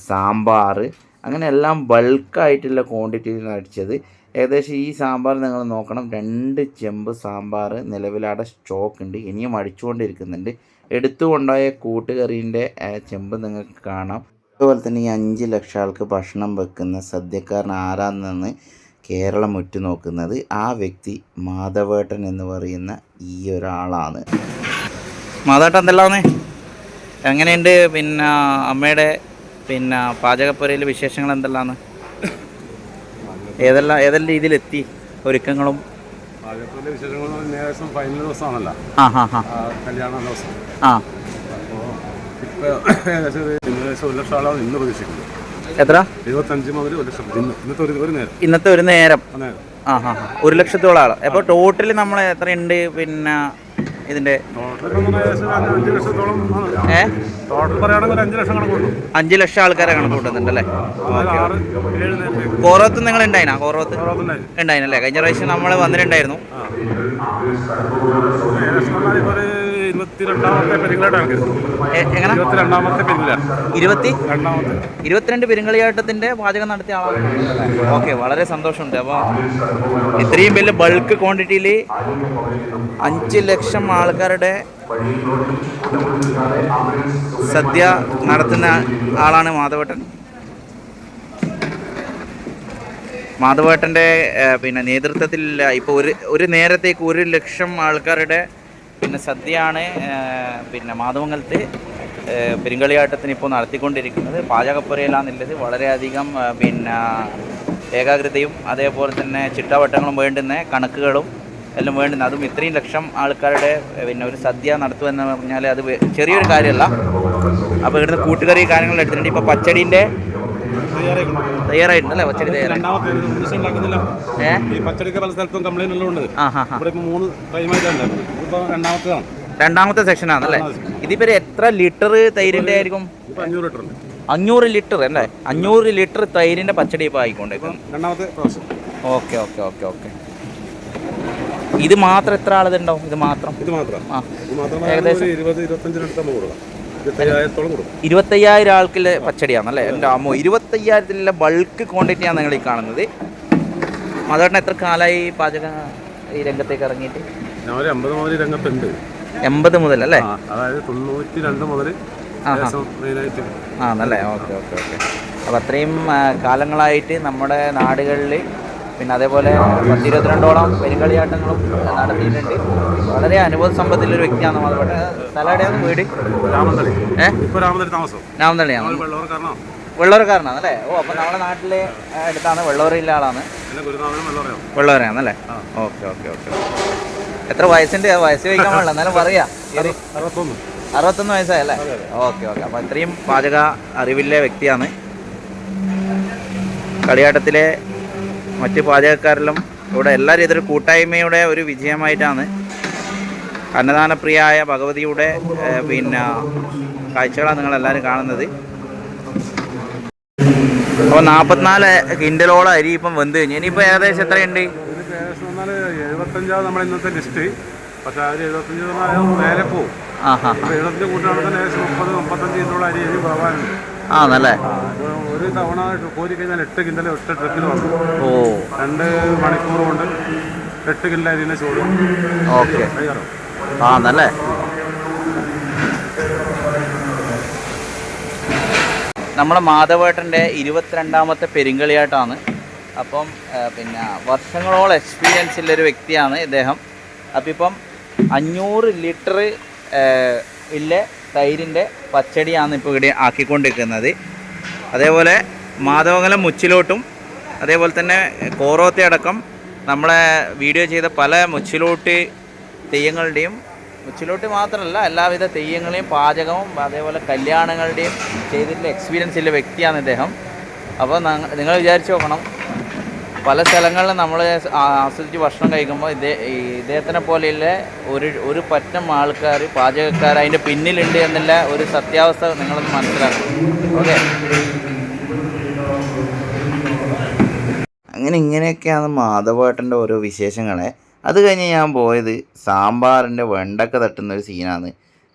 സാമ്പാർ, അങ്ങനെ എല്ലാം ബൾക്കായിട്ടുള്ള ക്വാണ്ടിറ്റിയിൽ അടിച്ചത്. ഏകദേശം ഈ സാമ്പാർ നിങ്ങൾ നോക്കണം, 2 ചെമ്പ് സാമ്പാർ നിലവിലവിടെ സ്റ്റോക്ക് ഉണ്ട്, ഇനിയും അടിച്ചുകൊണ്ടിരിക്കുന്നുണ്ട്. എടുത്തുകൊണ്ടായ കൂട്ടുകറീൻ്റെ ചെമ്പ് നിങ്ങൾക്ക് കാണാം. അതുപോലെ തന്നെ ഈ 5 ലക്ഷം ആൾക്ക് ഭക്ഷണം വെക്കുന്ന സദ്യക്കാരൻ ആരാണെന്ന് കേരളം ഉറ്റുനോക്കുന്നത് ആ വ്യക്തി മാധവേട്ടൻ എന്ന് പറയുന്ന ഈ ഒരാളാണ്. മാധവേട്ടൻ എന്തെല്ലാമാണ്? എങ്ങനെയുണ്ട് പിന്നെ അമ്മയുടെ പാചകപ്പുരയിൽ വിശേഷങ്ങൾ എന്തെല്ലാമാണ്? ഏതെല്ലാം രീതിയിലെത്തി ഒരുക്കങ്ങളും? പാചകപ്പുരയിലെ വിശേഷങ്ങൾ ഏകദേശം ഫൈനൽ ദിവസമാണല്ലോ, കല്യാണ ദിവസം. ഇപ്പോൾ ഏകദേശം 1 ലക്ഷം ആളാണ് ഇന്ന് പ്രതീക്ഷിക്കുന്നത്. എത്ര? 25 മുതൽ 1 ലക്ഷം ഇന്നത്തെ ഒരു നേരം. 1 ലക്ഷത്തോളം ആൾ. അപ്പോൾ ടോട്ടൽ നമ്മൾ എത്രയുണ്ട് ഇതിൻ്റെ? ടോട്ടൽ പറയുകയാണെങ്കിൽ 5 ലക്ഷം കണക്കുണ്ട്. 5 ലക്ഷം ആൾക്കാരെ കണക്ക് കൂട്ടുന്നുണ്ടല്ലേ? കോറോത്ത് നിങ്ങൾ ഉണ്ടായിനാ? കോറോത്ത് ഉണ്ടായിനല്ലേ? കഴിഞ്ഞ പ്രാവശ്യം നമ്മൾ വന്നിട്ടുണ്ടായിരുന്നു. 22 പെരുങ്കളിയാട്ടത്തിന്റെ പാചകം നടത്തിയ ആളാണ്. ഓക്കെ, വളരെ സന്തോഷമുണ്ട്. അപ്പോൾ ഇത്രയും വലിയ ബൾക്ക് ക്വാണ്ടിറ്റിയിൽ 5 ലക്ഷം ആൾക്കാരുടെ സദ്യ നടത്തുന്ന ആളാണ് മാധവേട്ടൻ. മാധവേട്ടൻ്റെ നേതൃത്വത്തിൽ ഇപ്പോൾ ഒരു നേരത്തേക്ക് 1 ലക്ഷം ആൾക്കാരുടെ സദ്യയാണ് മാധവങ്ങലത്ത് പെരുങ്കളിയാട്ടത്തിന് ഇപ്പോൾ നടത്തിക്കൊണ്ടിരിക്കുന്നത്. പാചകപ്പുരയിലാണെന്നുള്ളത് വളരെയധികം ഏകാഗ്രതയും അതേപോലെ തന്നെ ചിട്ടവട്ടങ്ങളും വേണ്ടുന്ന കണക്കുകളും എല്ലാം വേണ്ടുന്നത്. അതും ഇത്രയും ലക്ഷം ആൾക്കാരുടെ ഒരു സദ്യ നടത്തുമെന്ന് പറഞ്ഞാൽ അത് ചെറിയൊരു കാര്യമല്ല. അപ്പോൾ ഇവിടുന്ന് കൂട്ടുകറി കാര്യങ്ങൾ എടുത്തിട്ടുണ്ട്. ഇപ്പോൾ പച്ചടീൻ്റെ തയ്യാറായിട്ടുണ്ടല്ലേ പച്ചടി തയ്യാറായി? രണ്ടാമത്തെ ഉണ്ടാക്കുന്നില്ല. ഏ ഈ പച്ചടിക്ക് പല സ്ഥലത്തും കംപ്ലൈന്റ് എല്ലാം ഉണ്ട്. ഇവിടെ ഇപ്പോൾ 3 ടൈമായിട്ടാണ്. ഇതിപ്പോൾ രണ്ടാമത്തേതാണ്. രണ്ടാമത്തെ സെക്ഷനാണല്ലേ? ഇതിപ്പോൾ എത്ര ലിറ്റർ തൈരിൻ്റെ ആയിരിക്കും? ഇപ്പോൾ 500 ലിറ്റർ ഉണ്ട്. 500 ലിറ്റർ അല്ലേ? 500 ലിറ്റർ തൈരിൻ്റെ പച്ചടി ഇപ്പോൾ ആയിക്കൊണ്ടേക്കും. രണ്ടാമത്തെ പ്രാവശ്യം. Okay okay okay okay. ഇത് മാത്രം എത്ര ആളുണ്ടാവും? ഇത് മാത്രം ആ ഏകദേശം 20-25 നമ്മൾ കൊടുക്കാം. 25,000 കൊടുക്കും. 25,000 ആൾക്കുള്ള പച്ചടിയാണല്ലേ? എൻ്റെ അമ്മോ, 25,000 ബൾക്ക് ക്വാണ്ടിറ്റിയാണ് നിങ്ങൾ ഈ കാണുന്നത്. അതോടനെ എത്ര കാലമായി പാചക ഈ രംഗത്തേക്ക് ഇറങ്ങിയിട്ട്? ഞാൻ ഒരു 80 മുതൽ രംഗത്തുണ്ട്. 80 മുതൽ അല്ലേ? അതായത് 92 മുതൽ മെയിനായിട്ട് ആണല്ലേ? Okay okay okay. അപ്പോൾ അത്രയും കാലങ്ങളായിട്ട് നമ്മുടെ നാടുകളിൽ പിന്നെ അതേപോലെ 10-22ഓളം പെരുങ്കളിയാട്ടങ്ങളും നടത്തിയിട്ടുണ്ട്. വളരെ അനുഭവ സമ്പത്തുള്ളൊരു വ്യക്തിയാണ് മാധവട്ടൻ. സ്ഥലം വീട് രാമന്തളിയാണ്. വെള്ളൂർക്കാരനാണ് അല്ലേ? ഓ, അപ്പോൾ നമ്മുടെ നാട്ടിലെ അടുത്താണ്, വെള്ളൂരിലെ ആളാണ്. വെള്ളൂരാണല്ലേ? Okay okay okay. എത്ര വയസ്സിൻ്റെ? വയസ്സ് ചോദിക്കാൻ പാടില്ല, എന്നാലും പറയാം. 61 വയസ്സായല്ലേ? Okay okay. അപ്പോൾ ഇത്രയും പാചക അറിവിലെ വ്യക്തിയാണ്. കളിയാട്ടത്തിലെ മറ്റ് പാചകക്കാരിലും ഇവിടെ എല്ലാവരും ഇതൊരു കൂട്ടായ്മയുടെ ഒരു വിജയമായിട്ടാണ്. അന്നദാനപ്രിയായ ഭഗവതിയുടെ പിന്നെ കാഴ്ചകളാണ് നിങ്ങളെല്ലാവരും കാണുന്നത്. അപ്പോൾ 44 കിൻഡലോളം അരി ഇപ്പം വെന്ത് കഴിഞ്ഞു. ഇനിയിപ്പോൾ ഏകദേശം എത്രയുണ്ട്? 75 നമ്മൾ ഇന്നത്തെ ലിസ്റ്റ്. പക്ഷേ അവർ 75 നേരെ പോകും. 75 കൂട്ടാണെങ്കിൽ ഏകദേശം 30-35 കിലോളം അരി പോകാനുണ്ട്. ആണല്ലേ? ഒരു തവണ കോരി കഴിഞ്ഞാൽ 8 കിൻഡൽ 8 ട്രക്കിൽ വന്നു. ഓ, 2 മണിക്കൂർ കൊണ്ട് 8 കിൻഡൽ അരിനെ ചോറ്. ഓക്കെ. ആണല്ലേ? നമ്മുടെ മാധവേട്ടൻ്റെ 22ാമത്തെ പെരുങ്കളിയാട്ടാണ്. അപ്പം പിന്നെ വർഷങ്ങളോളം എക്സ്പീരിയൻസ് ഉള്ളൊരു വ്യക്തിയാണ് ഇദ്ദേഹം. അപ്പം ഇപ്പം 500 ലിറ്റർ ഇല്ല തൈരിൻ്റെ പച്ചടിയാണ് ഇപ്പോൾ ഇവിടെ ആക്കിക്കൊണ്ടിരിക്കുന്നത്. അതേപോലെ മാധവങ്കലം മുച്ചിലോട്ടും അതേപോലെ തന്നെ കോറോത്തെ അടക്കം നമ്മളെ വീഡിയോ ചെയ്ത പല മുച്ചിലോട്ട് തെയ്യങ്ങളുടെയും, മുച്ചിലോട്ട് മാത്രമല്ല എല്ലാവിധ തെയ്യങ്ങളെയും പാചകവും അതേപോലെ കല്യാണങ്ങളുടെയും ചെയ്തിട്ടുള്ള എക്സ്പീരിയൻസ് ഉള്ള വ്യക്തിയാണ് ഇദ്ദേഹം. അപ്പോൾ നിങ്ങൾ വിചാരിച്ച് നോക്കണം, പല സ്ഥലങ്ങളിലും നമ്മൾ ആസ്വദിച്ച് ഭക്ഷണം കഴിക്കുമ്പോൾ ഇദ്ദേഹത്തിനെ പോലെയുള്ള ഒരു പറ്റം ആൾക്കാർ പാചകക്കാർ അതിൻ്റെ പിന്നിലുണ്ട് എന്നുള്ള ഒരു സത്യാവസ്ഥ നിങ്ങളൊന്ന് മനസ്സിലാക്കണം. ഓക്കെ. അങ്ങനെ ഇങ്ങനെയൊക്കെയാണ് മാധവേട്ടൻ്റെ ഓരോ വിശേഷങ്ങളെ. അത് കഴിഞ്ഞ് ഞാൻ പോയത് സാമ്പാറിൻ്റെ വെണ്ടക്ക തട്ടുന്ന ഒരു സീനാണ്.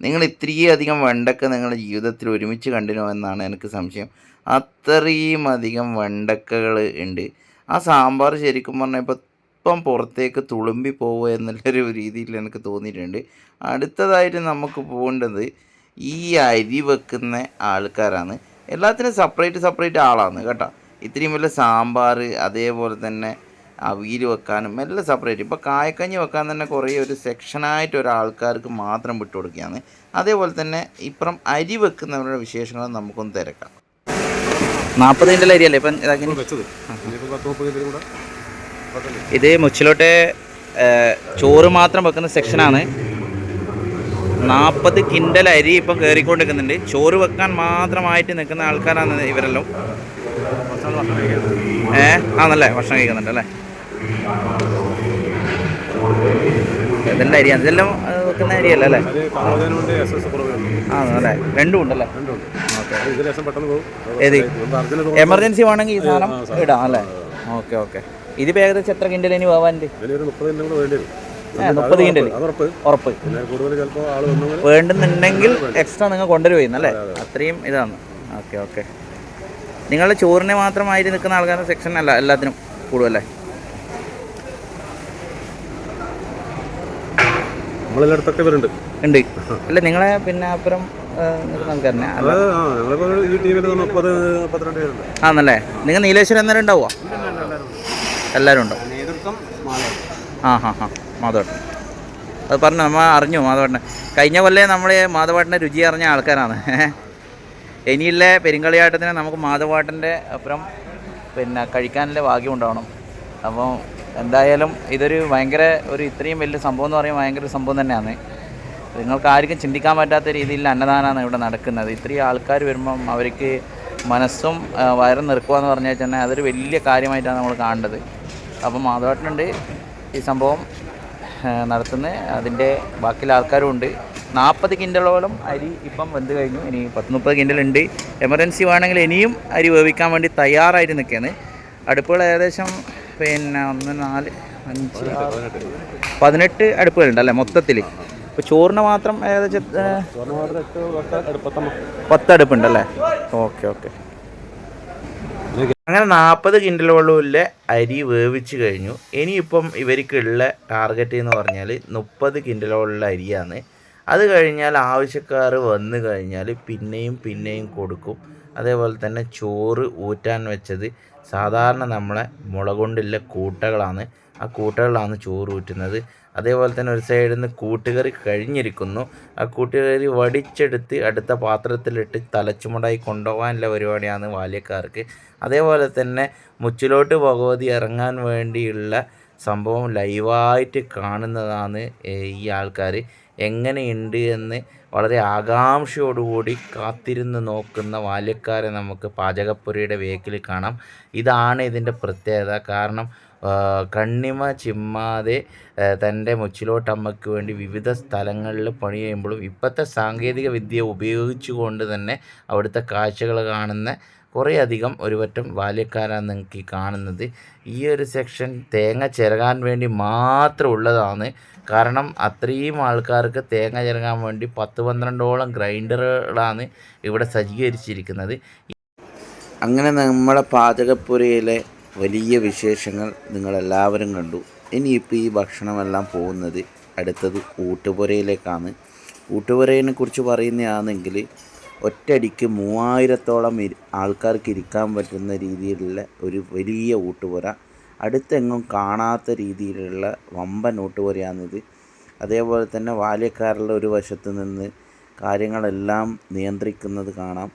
നിങ്ങൾ ഇത്രയും അധികം വെണ്ടക്ക നിങ്ങളുടെ ജീവിതത്തിൽ ഒരുമിച്ച് കണ്ടിനോ എന്നാണ് എനിക്ക് സംശയം. അത്രയും അധികം വെണ്ടക്കകൾ ഉണ്ട്. ആ സാമ്പാർ ശരിക്കും പറഞ്ഞാൽ ഇപ്പം പുറത്തേക്ക് തുളുമ്പി പോവുക എന്നുള്ളൊരു രീതിയിൽ എനിക്ക് തോന്നിയിട്ടുണ്ട്. അടുത്തതായിട്ട് നമുക്ക് പോകേണ്ടത് ഈ അരി വെക്കുന്ന ആൾക്കാരാണ്. എല്ലാത്തിനും സെപ്പറേറ്റ് ആളാണ് കേട്ടോ. ഇത്രയും വലിയ സാമ്പാർ അതേപോലെ തന്നെ അവിയൽ വെക്കാനും എല്ലാം സെപ്പറേറ്റ്. ഇപ്പോൾ കായക്കഞ്ഞി വെക്കാൻ തന്നെ കുറേ ഒരു സെക്ഷനായിട്ട് ഒരാൾക്കാർക്ക് മാത്രം വിട്ടു കൊടുക്കുകയാണ്. അതേപോലെ തന്നെ ഇപ്പുറം അരി വെക്കുന്നവരുടെ വിശേഷങ്ങൾ നമുക്കൊന്ന് തിരക്കാം. 40 കിൻഡൽ അരിയല്ലേ ഇപ്പം ഇതാക്കി? ഇത് മുച്ചിലോട്ടെ ചോറ് മാത്രം വെക്കുന്ന സെക്ഷനാണ്. 40 കിൻഡൽ അരി ഇപ്പം കയറിക്കൊണ്ടിരിക്കുന്നുണ്ട്. ചോറ് വെക്കാൻ മാത്രമായിട്ട് നിൽക്കുന്ന ആൾക്കാരാണ് ഇവരെല്ലാം. ആണല്ലേ? ഭക്ഷണം കഴിക്കുന്നുണ്ട് അല്ലേ? ഇതെല്ലാം അരിയാണ്. ഇതെല്ലാം വെക്കുന്ന അരിയല്ല അല്ലേ? ആണല്ലേ? രണ്ടും ഉണ്ടല്ലേ? ഏത് എമർജൻസി വേണമെങ്കിൽ ഈ സാധനം ഇടാം അല്ലേ? Okay okay. ഇതിപ്പോൾ ഏകദേശം എത്ര കിൻഡൽ ഇനി പോവാൻ്റെ? 30 കിൻഡൽ ഉറപ്പ് വേണ്ടുന്നുണ്ടെങ്കിൽ എക്സ്ട്രാ നിങ്ങൾ കൊണ്ടുവരുന്നല്ലേ? അത്രയും ഇതാണ്. Okay okay. നിങ്ങളുടെ ചോറിനെ മാത്രമായിട്ട് നിൽക്കുന്ന ആൾക്കാരുടെ സെക്ഷൻ അല്ല, എല്ലാത്തിനും കൂടുതലല്ലേ? ഉണ്ട്. അല്ല നിങ്ങളെ പിന്നെ അപ്പുറം ആൾക്കാരനെ ആണല്ലേ? നിങ്ങൾ നീലേശ്വരം എന്നേരം ഉണ്ടാവുക? എല്ലാവരും ഉണ്ടോ? മാധവേട്ടൻ അത് പറഞ്ഞു, നമ്മൾ അറിഞ്ഞു മാധവേട്ടനെ. കഴിഞ്ഞ കൊല്ലം നമ്മൾ മാധവേട്ടൻ്റെ രുചി അറിഞ്ഞ ആൾക്കാരാണ്. ഇനിയുള്ള പെരുങ്കളിയാട്ടത്തിന് നമുക്ക് മാധവേട്ടൻ്റെ അപ്പുറം പിന്നെ കഴിക്കാനുള്ള ഭാഗ്യം ഉണ്ടാവണം. അപ്പോൾ എന്തായാലും ഇതൊരു ഭയങ്കര ഒരു ഇത്രയും വലിയ സംഭവം എന്ന് പറയുമ്പോൾ ഭയങ്കര ഒരു സംഭവം തന്നെയാണ്. നിങ്ങൾക്ക് ആർക്കും ചിന്തിക്കാൻ പറ്റാത്ത രീതിയിൽ അന്നദാനമാണ് ഇവിടെ നടക്കുന്നത്. ഇത്രയും ആൾക്കാർ വരുമ്പം അവർക്ക് മനസ്സും വയറും നിൽക്കുക എന്ന് പറഞ്ഞാൽ തന്നെ അതൊരു വലിയ കാര്യമായിട്ടാണ് നമ്മൾ കാണേണ്ടത്. അപ്പം മാധവേട്ടനുണ്ട് ഈ സംഭവം നടത്തുന്നത്. അതിൻ്റെ ബാക്കിയുള്ള ആൾക്കാരും ഉണ്ട്. 40 കിൻഡലോളം അരി ഇപ്പം വെന്ത് കഴിഞ്ഞു. ഇനി 10-30 കിൻഡലുണ്ട്. എമർജൻസി വേണമെങ്കിൽ ഇനിയും അരി വേവിക്കാൻ വേണ്ടി തയ്യാറായിട്ട് നിൽക്കുകയാണ്. അടുപ്പുകൾ ഏകദേശം 1, 4, 5, 18 അടുപ്പുകളുണ്ട് അല്ലേ മൊത്തത്തിൽ. ഇപ്പോൾ ചോറിന് മാത്രം ഏകദേശം 10 അടുപ്പുണ്ടല്ലേ? ഓക്കെ. അങ്ങനെ 40 കിൻഡലോളമുള്ള അരി വേവിച്ച് കഴിഞ്ഞു. ഇനിയിപ്പം ഇവർക്കുള്ള ടാർഗറ്റ് എന്ന് പറഞ്ഞാൽ 30 കിൻഡലോളുള്ള അരിയാണ്. അത് കഴിഞ്ഞാൽ ആവശ്യക്കാർ വന്നു കഴിഞ്ഞാൽ പിന്നെയും കൊടുക്കും. അതേപോലെ തന്നെ ചോറ് ഊറ്റാൻ വെച്ചത് സാധാരണ നമ്മളെ മുള കൊണ്ടുള്ള കൂട്ടകളാണ്. ആ കൂട്ടകളിലാണ് ചോറ് ഊറ്റുന്നത്. അതേപോലെ തന്നെ ഒരു സൈഡിൽ നിന്ന് കൂട്ടുകറി കഴിഞ്ഞിരിക്കുന്നു. ആ കൂട്ടുകറി വടിച്ചെടുത്ത് അടുത്ത പാത്രത്തിലിട്ട് തലച്ചുമടായി കൊണ്ടുപോകാനുള്ള പരിപാടിയാണ് ബാല്യക്കാർക്ക്. അതേപോലെ തന്നെ മുച്ചിലോട്ട് ഭഗവതി ഇറങ്ങാൻ വേണ്ടിയുള്ള സംഭവം ലൈവായിട്ട് കാണുന്നതാണ് ഈ ആൾക്കാർ. എങ്ങനെയുണ്ട് എന്ന് വളരെ ആകാംക്ഷയോടുകൂടി കാത്തിരുന്ന് നോക്കുന്ന ബാല്യക്കാരെ നമുക്ക് പാചകപ്പുരയുടെ വേക്കിൽ കാണാം. ഇതാണ് ഇതിൻ്റെ പ്രത്യേകത. കാരണം കണ്ണിമ ചിമ്മാതെ തൻ്റെ മുച്ചിലോട്ടമ്മയ്ക്ക് വേണ്ടി വിവിധ സ്ഥലങ്ങളിൽ പണി ചെയ്യുമ്പോഴും ഇപ്പോഴത്തെ സാങ്കേതിക വിദ്യ ഉപയോഗിച്ചുകൊണ്ട് തന്നെ അവിടുത്തെ കാഴ്ചകൾ കാണുന്ന കുറേയധികം ഒരുപറ്റം ബാല്യക്കാരാണ് നിങ്ങൾക്ക് കാണുന്നത്. ഈ ഒരു സെക്ഷൻ തേങ്ങ ചിരകാൻ വേണ്ടി മാത്രം ഉള്ളതാണ്. കാരണം അത്രയും ആൾക്കാർക്ക് തേങ്ങ ചിരകാൻ വേണ്ടി 10-12ഓളം ഗ്രൈൻഡറുകളാണ് ഇവിടെ സജ്ജീകരിച്ചിരിക്കുന്നത്. അങ്ങനെ നമ്മളെ പാചകപ്പുരയിലെ വലിയ വിശേഷങ്ങൾ നിങ്ങളെല്ലാവരും കണ്ടു. ഇനിയിപ്പോൾ ഈ ഭക്ഷണമെല്ലാം പോകുന്നത് അടുത്തത് ഊട്ടുപുരയിലേക്കാണ്. ഊട്ടുപുരയെ കുറിച്ച് പറയുന്നതാണെങ്കിൽ ഒറ്റയടിക്ക് 3000ഓളം ആൾക്കാർക്ക് ഇരിക്കാൻ പറ്റുന്ന രീതിയിലുള്ള ഒരു വലിയ ഊട്ടുപുര. അടുത്തെങ്ങും കാണാത്ത രീതിയിലുള്ള വമ്പൻ ഊട്ടുപുരയാണിത്. അതേപോലെ തന്നെ ബാല്യക്കാരുടെ ഒരു വശത്ത് നിന്ന് കാര്യങ്ങളെല്ലാം നിയന്ത്രിക്കുന്നത് കാണാം.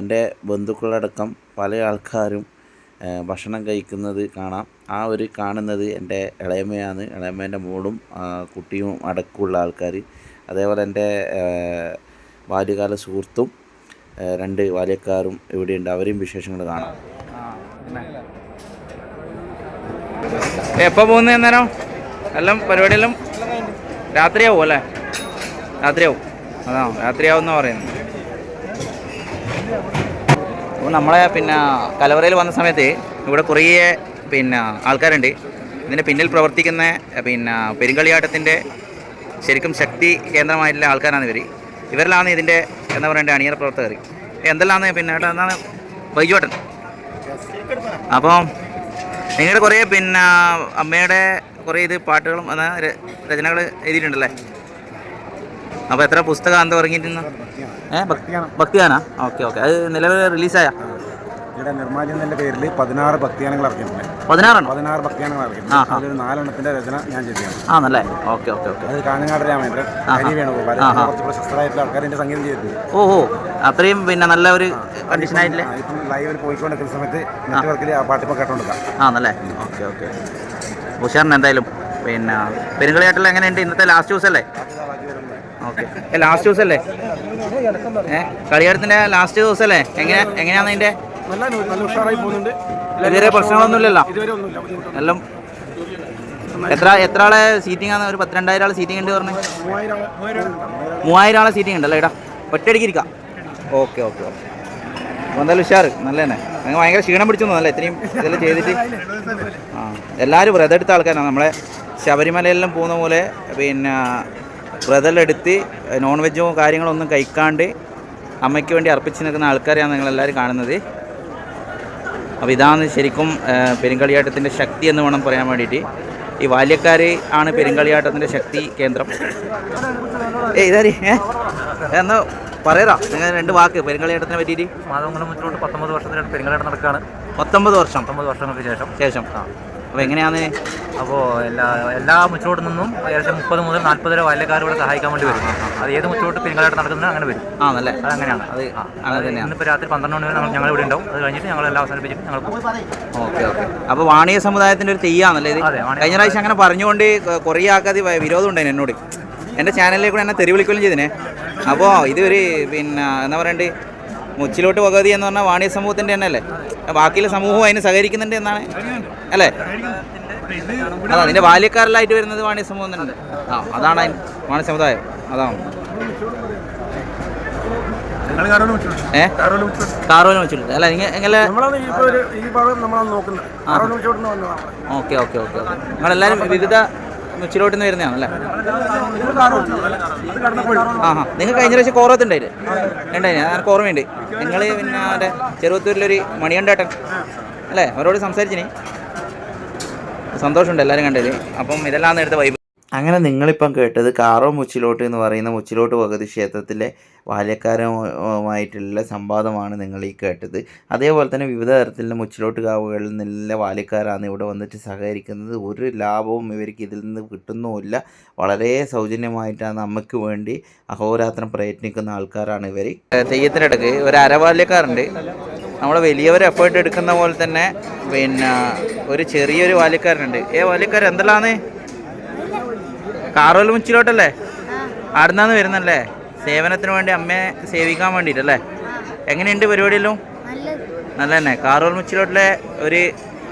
എൻ്റെ ബന്ധുക്കളടക്കം പല ആൾക്കാരും ഭക്ഷണം കഴിക്കുന്നത് കാണാം. ആ ഒരു കാണുന്നത് എൻ്റെ ഇളയമ്മയാണ്. ഇളയമ്മേൻ്റെ മോളും കുട്ടിയും അടക്കമുള്ള ആൾക്കാർ. അതേപോലെ എൻ്റെ ബാല്യകാല സുഹൃത്തും 2 ബാല്യക്കാരും ഇവിടെയുണ്ട്. അവരെയും വിശേഷങ്ങൾ കാണാം. എപ്പോൾ പോകുന്നത് അന്നേരം? എല്ലാം പരിപാടിയെല്ലാം രാത്രിയാവും അല്ലേ? രാത്രിയാവും. രാത്രിയാവും എന്നാണ് പറയുന്നത്. അപ്പോൾ നമ്മളെ കലവറയിൽ വന്ന സമയത്ത് ഇവിടെ കുറേ ആൾക്കാരുണ്ട്. ഇതിൻ്റെ പിന്നിൽ പ്രവർത്തിക്കുന്ന പെരുങ്കളിയാട്ടത്തിൻ്റെ ശരിക്കും ശക്തി കേന്ദ്രമായിട്ടുള്ള ആൾക്കാരാണ് ഇവരിലാണ് ഇതിൻ്റെ എന്താ പറയണ്ടേ അണിയറ പ്രവർത്തകർ. എന്തെല്ലാമാണ് എന്താണ് ബൈജുവേട്ടൻ. അപ്പം നിങ്ങളുടെ കുറേ അമ്മയുടെ കുറേ ഇത് പാട്ടുകളും രചനകൾ എഴുതിയിട്ടുണ്ടല്ലേ? അപ്പോൾ എത്ര പുസ്തകം എന്താ ഇറങ്ങിയിട്ടുണ്ട്? ഭക്തിഗാനാ? ഓക്കെ. അത് നിലവിൽ റിലീസായ ഇവിടെ നിർമ്മാല്യം എന്ന പേരിൽ 16 ഭക്തിഗാനങ്ങൾ ഇറക്കിയിട്ടുണ്ട്. 16 ഭക്തിഗാനങ്ങൾ ഇറക്കിയിട്ടുണ്ട്. അതിലൊരു 4 രചന ഞാൻ ചെയ്തതാണ്. ആണല്ലേ? ഓക്കെ. അത് കാഞ്ഞങ്ങാട് രാമേന്ദ്രൻ, ഹരി വേണുഗോപാൽ, കുറച്ച് പ്രശസ്തരായിട്ടുള്ള ആൾക്കാർ എൻ്റെ സംഗീതം ചെയ്തിട്ടുണ്ട്. ഓഹോ, അത്രയും നല്ല ഒരു കണ്ടീഷൻ ആയിട്ടില്ലേ? ഇപ്പം ലൈവിൽ പോയിക്കൊണ്ടിരിക്കുന്ന സമയത്ത് നെറ്റ്വർക്കിൽ ആ പാട്ടിപ്പോൾ കേട്ടോണ്ടിരിക്കാം. ആണല്ലേ? ഓക്കെ. ഉഷാറിന് എന്തായാലും പെരുങ്കളിയാട്ടിൽ എങ്ങനെയുണ്ട്? ഇന്നത്തെ ലാസ്റ്റ് ദിവസമല്ലേ? ഓക്കെ, ലാസ്റ്റ് ദിവസമല്ലേ? കളിയാട്ടത്തിൻ്റെ ലാസ്റ്റ് ദിവസമല്ലേ? എങ്ങനെയാണ് അതിൻ്റെ? നല്ല ഉഷാറായി പോകുന്നുണ്ട്. ഇതുവരെ പ്രശ്നങ്ങളൊന്നുമില്ലല്ലോ? എല്ലാം എത്ര ആളെ സീറ്റിംഗ് ആണ്? ഒരു 12,000 ആളെ സീറ്റിംഗ് ഉണ്ട് പറഞ്ഞു. 3000 ആളെ സീറ്റിംഗ് ഉണ്ടല്ലോ ഇടാ. ഒറ്റയടിക്ക് ഇരിക്കാം. ഓക്കെ. എന്തായാലും ഉഷാറ് നല്ല തന്നെ. നിങ്ങൾ ഭയങ്കര ക്ഷീണം പിടിച്ചു തോന്നല്ലേ ഇത്രയും ഇതെല്ലാം ചെയ്തിട്ട്? എല്ലാവരും വ്രതെടുത്ത ആൾക്കാരാണ്. നമ്മളെ ശബരിമലയെല്ലാം പോകുന്ന പോലെ വ്രതെടുത്ത് നോൺ വെജും കാര്യങ്ങളൊന്നും കഴിക്കാണ്ട് അമ്മയ്ക്ക് വേണ്ടി അർപ്പിച്ച് നിൽക്കുന്ന ആൾക്കാരെയാണ് നിങ്ങളെല്ലാവരും കാണുന്നത്. അപ്പോൾ ഇതാണ് ശരിക്കും പെരുങ്കളിയാട്ടത്തിൻ്റെ ശക്തി എന്ന് വേണം പറയാൻ വേണ്ടിയിട്ട്. ഈ ബാല്യക്കാർ ആണ് പെരുങ്കളിയാട്ടത്തിൻ്റെ ശക്തി കേന്ദ്രം. ഇതാരി എന്നാ പറയാ നിങ്ങൾ 2 വാക്ക് പെരുങ്കളിയാട്ടത്തിനെ പറ്റിയിട്ട്. മാധവംകുളം മുച്ചിലോട്ട് 19 വർഷത്തിലാണ് പെരുങ്കളിയാട്ടം നടക്കുകയാണ്. 19 വർഷങ്ങൾക്ക് ശേഷം. അപ്പോൾ എങ്ങനെയാണ്? അപ്പോൾ എല്ലാ മുച്ചിലോട്ട് നിന്നും ഏകദേശം 30 മുതൽ 40 വരെ ബാല്യക്കാർ ഇവിടെ സഹായിക്കാൻ വേണ്ടി വരും. അത് ഏത് മുച്ചിലോട്ട് പെരുങ്കളിയാട്ടം നടക്കുന്നത് അങ്ങനെ വരും. ആണല്ലേ? അതങ്ങനെയാണ്. അങ്ങനെ തന്നെയാണ്. ഇന്നിപ്പോൾ രാത്രി 12 മണി വരെ ഞങ്ങൾ ഇവിടെ ഉണ്ടാവും. അത് കഴിഞ്ഞിട്ട് ഞങ്ങളെല്ലാം അവസാനിപ്പിച്ചിട്ട് ഞങ്ങൾ പോകും. ഓക്കെ. അപ്പോൾ വാണിയ സമുദായത്തിൻ്റെ ഒരു തെയ്യാണല്ലേ ഇത്? കഴിഞ്ഞ പ്രാവശ്യം അങ്ങനെ പറഞ്ഞുകൊണ്ട് കുറേ ആൾക്കാർ വിരോധം ഉണ്ടായിരുന്നു എന്നോട്. എൻ്റെ ചാനലിൽ കൂടെ എന്നെ തെറി വിളിക്കുകയും ചെയ്തിനെ. അപ്പോൾ ഇത് ഒരു എന്താ പറയണ്ടേ മുച്ചിലോട്ട് ഭഗവതി എന്ന് പറഞ്ഞാൽ വാണിയ സമൂഹത്തിൻ്റെ തന്നെ അല്ലേ? ബാക്കിയുള്ള സമൂഹവും അതിന് സഹകരിക്കുന്നുണ്ട് എന്നാണ് അല്ലേ? അതാ അതിൻ്റെ ബാല്യക്കാരിലായിട്ട് വരുന്നത് വാണിയ സമൂഹം തന്നെ. അതാണ് അതിന് വാണിയ സമുദായം. അതാണ് കാറോന് വെച്ചിട്ടുണ്ട് അല്ല നിങ്ങൾ ഓക്കെ ഓക്കെ ഓക്കെ ഓക്കെ. നിങ്ങളെല്ലാവരും വിവിധ മുച്ചിലോട്ടിൽ നിന്ന് വരുന്നതാണല്ലേ? നിങ്ങൾ കഴിഞ്ഞ പ്രാവശ്യം കോറത്തുണ്ടായില്ലേ? എനിക്ക് ഓർമ്മയുണ്ട്. നിങ്ങൾ പിന്നെ മറ്റേ ചെറുവത്തൂരിലൊരു മണികണ്ഠേട്ടൻ അല്ലേ, അവരോട് സംസാരിച്ചിനി. സന്തോഷമുണ്ട് എല്ലാവരും കണ്ടത്. അപ്പം ഇതെല്ലാം നേരത്തെ വൈബ്. അങ്ങനെ നിങ്ങളിപ്പം കേട്ടത് കാറോ മുച്ചിലോട്ട് എന്ന് പറയുന്ന മുച്ചിലോട്ട് ഭഗവതി ക്ഷേത്രത്തിലെ ബാല്യക്കാരുമായിട്ടുള്ള സംവാദമാണ് നിങ്ങൾ ഈ കേട്ടത്. അതേപോലെ തന്നെ വിവിധ തരത്തിലുള്ള മുച്ചിലോട്ട് കാവുകളിൽ നിന്നുള്ള ബാല്യക്കാരാണ് ഇവിടെ വന്നിട്ട് സഹകരിക്കുന്നത്. ഒരു ലാഭവും ഇവർക്ക് ഇതിൽ നിന്ന് കിട്ടുന്നുമില്ല. വളരെ സൗജന്യമായിട്ടാണ് നമുക്ക് വേണ്ടി അഹോരാത്രം പ്രയത്നിക്കുന്ന ആൾക്കാരാണ് ഇവർ. തെയ്യത്തിനിടയ്ക്ക് ഒരു അരബാല്യക്കാരുണ്ട്. നമ്മൾ വലിയവർ എഫേർട്ട് എടുക്കുന്ന പോലെ തന്നെ പിന്നെ ഒരു ചെറിയൊരു ബാല്യക്കാരനുണ്ട്. ബാല്യക്കാരൻ എന്തെല്ലാന്ന് കാറോൽ മുച്ചിലോട്ടല്ലേ? ആടുന്നാന്ന് വരുന്നല്ലേ? സേവനത്തിന് വേണ്ടി അമ്മയെ സേവിക്കാൻ വേണ്ടിയിട്ടല്ലേ? എങ്ങനെയുണ്ട് പരിപാടിയെല്ലാം? നല്ല തന്നെ. കാറോൽ മുച്ചിലോട്ടിലെ ഒരു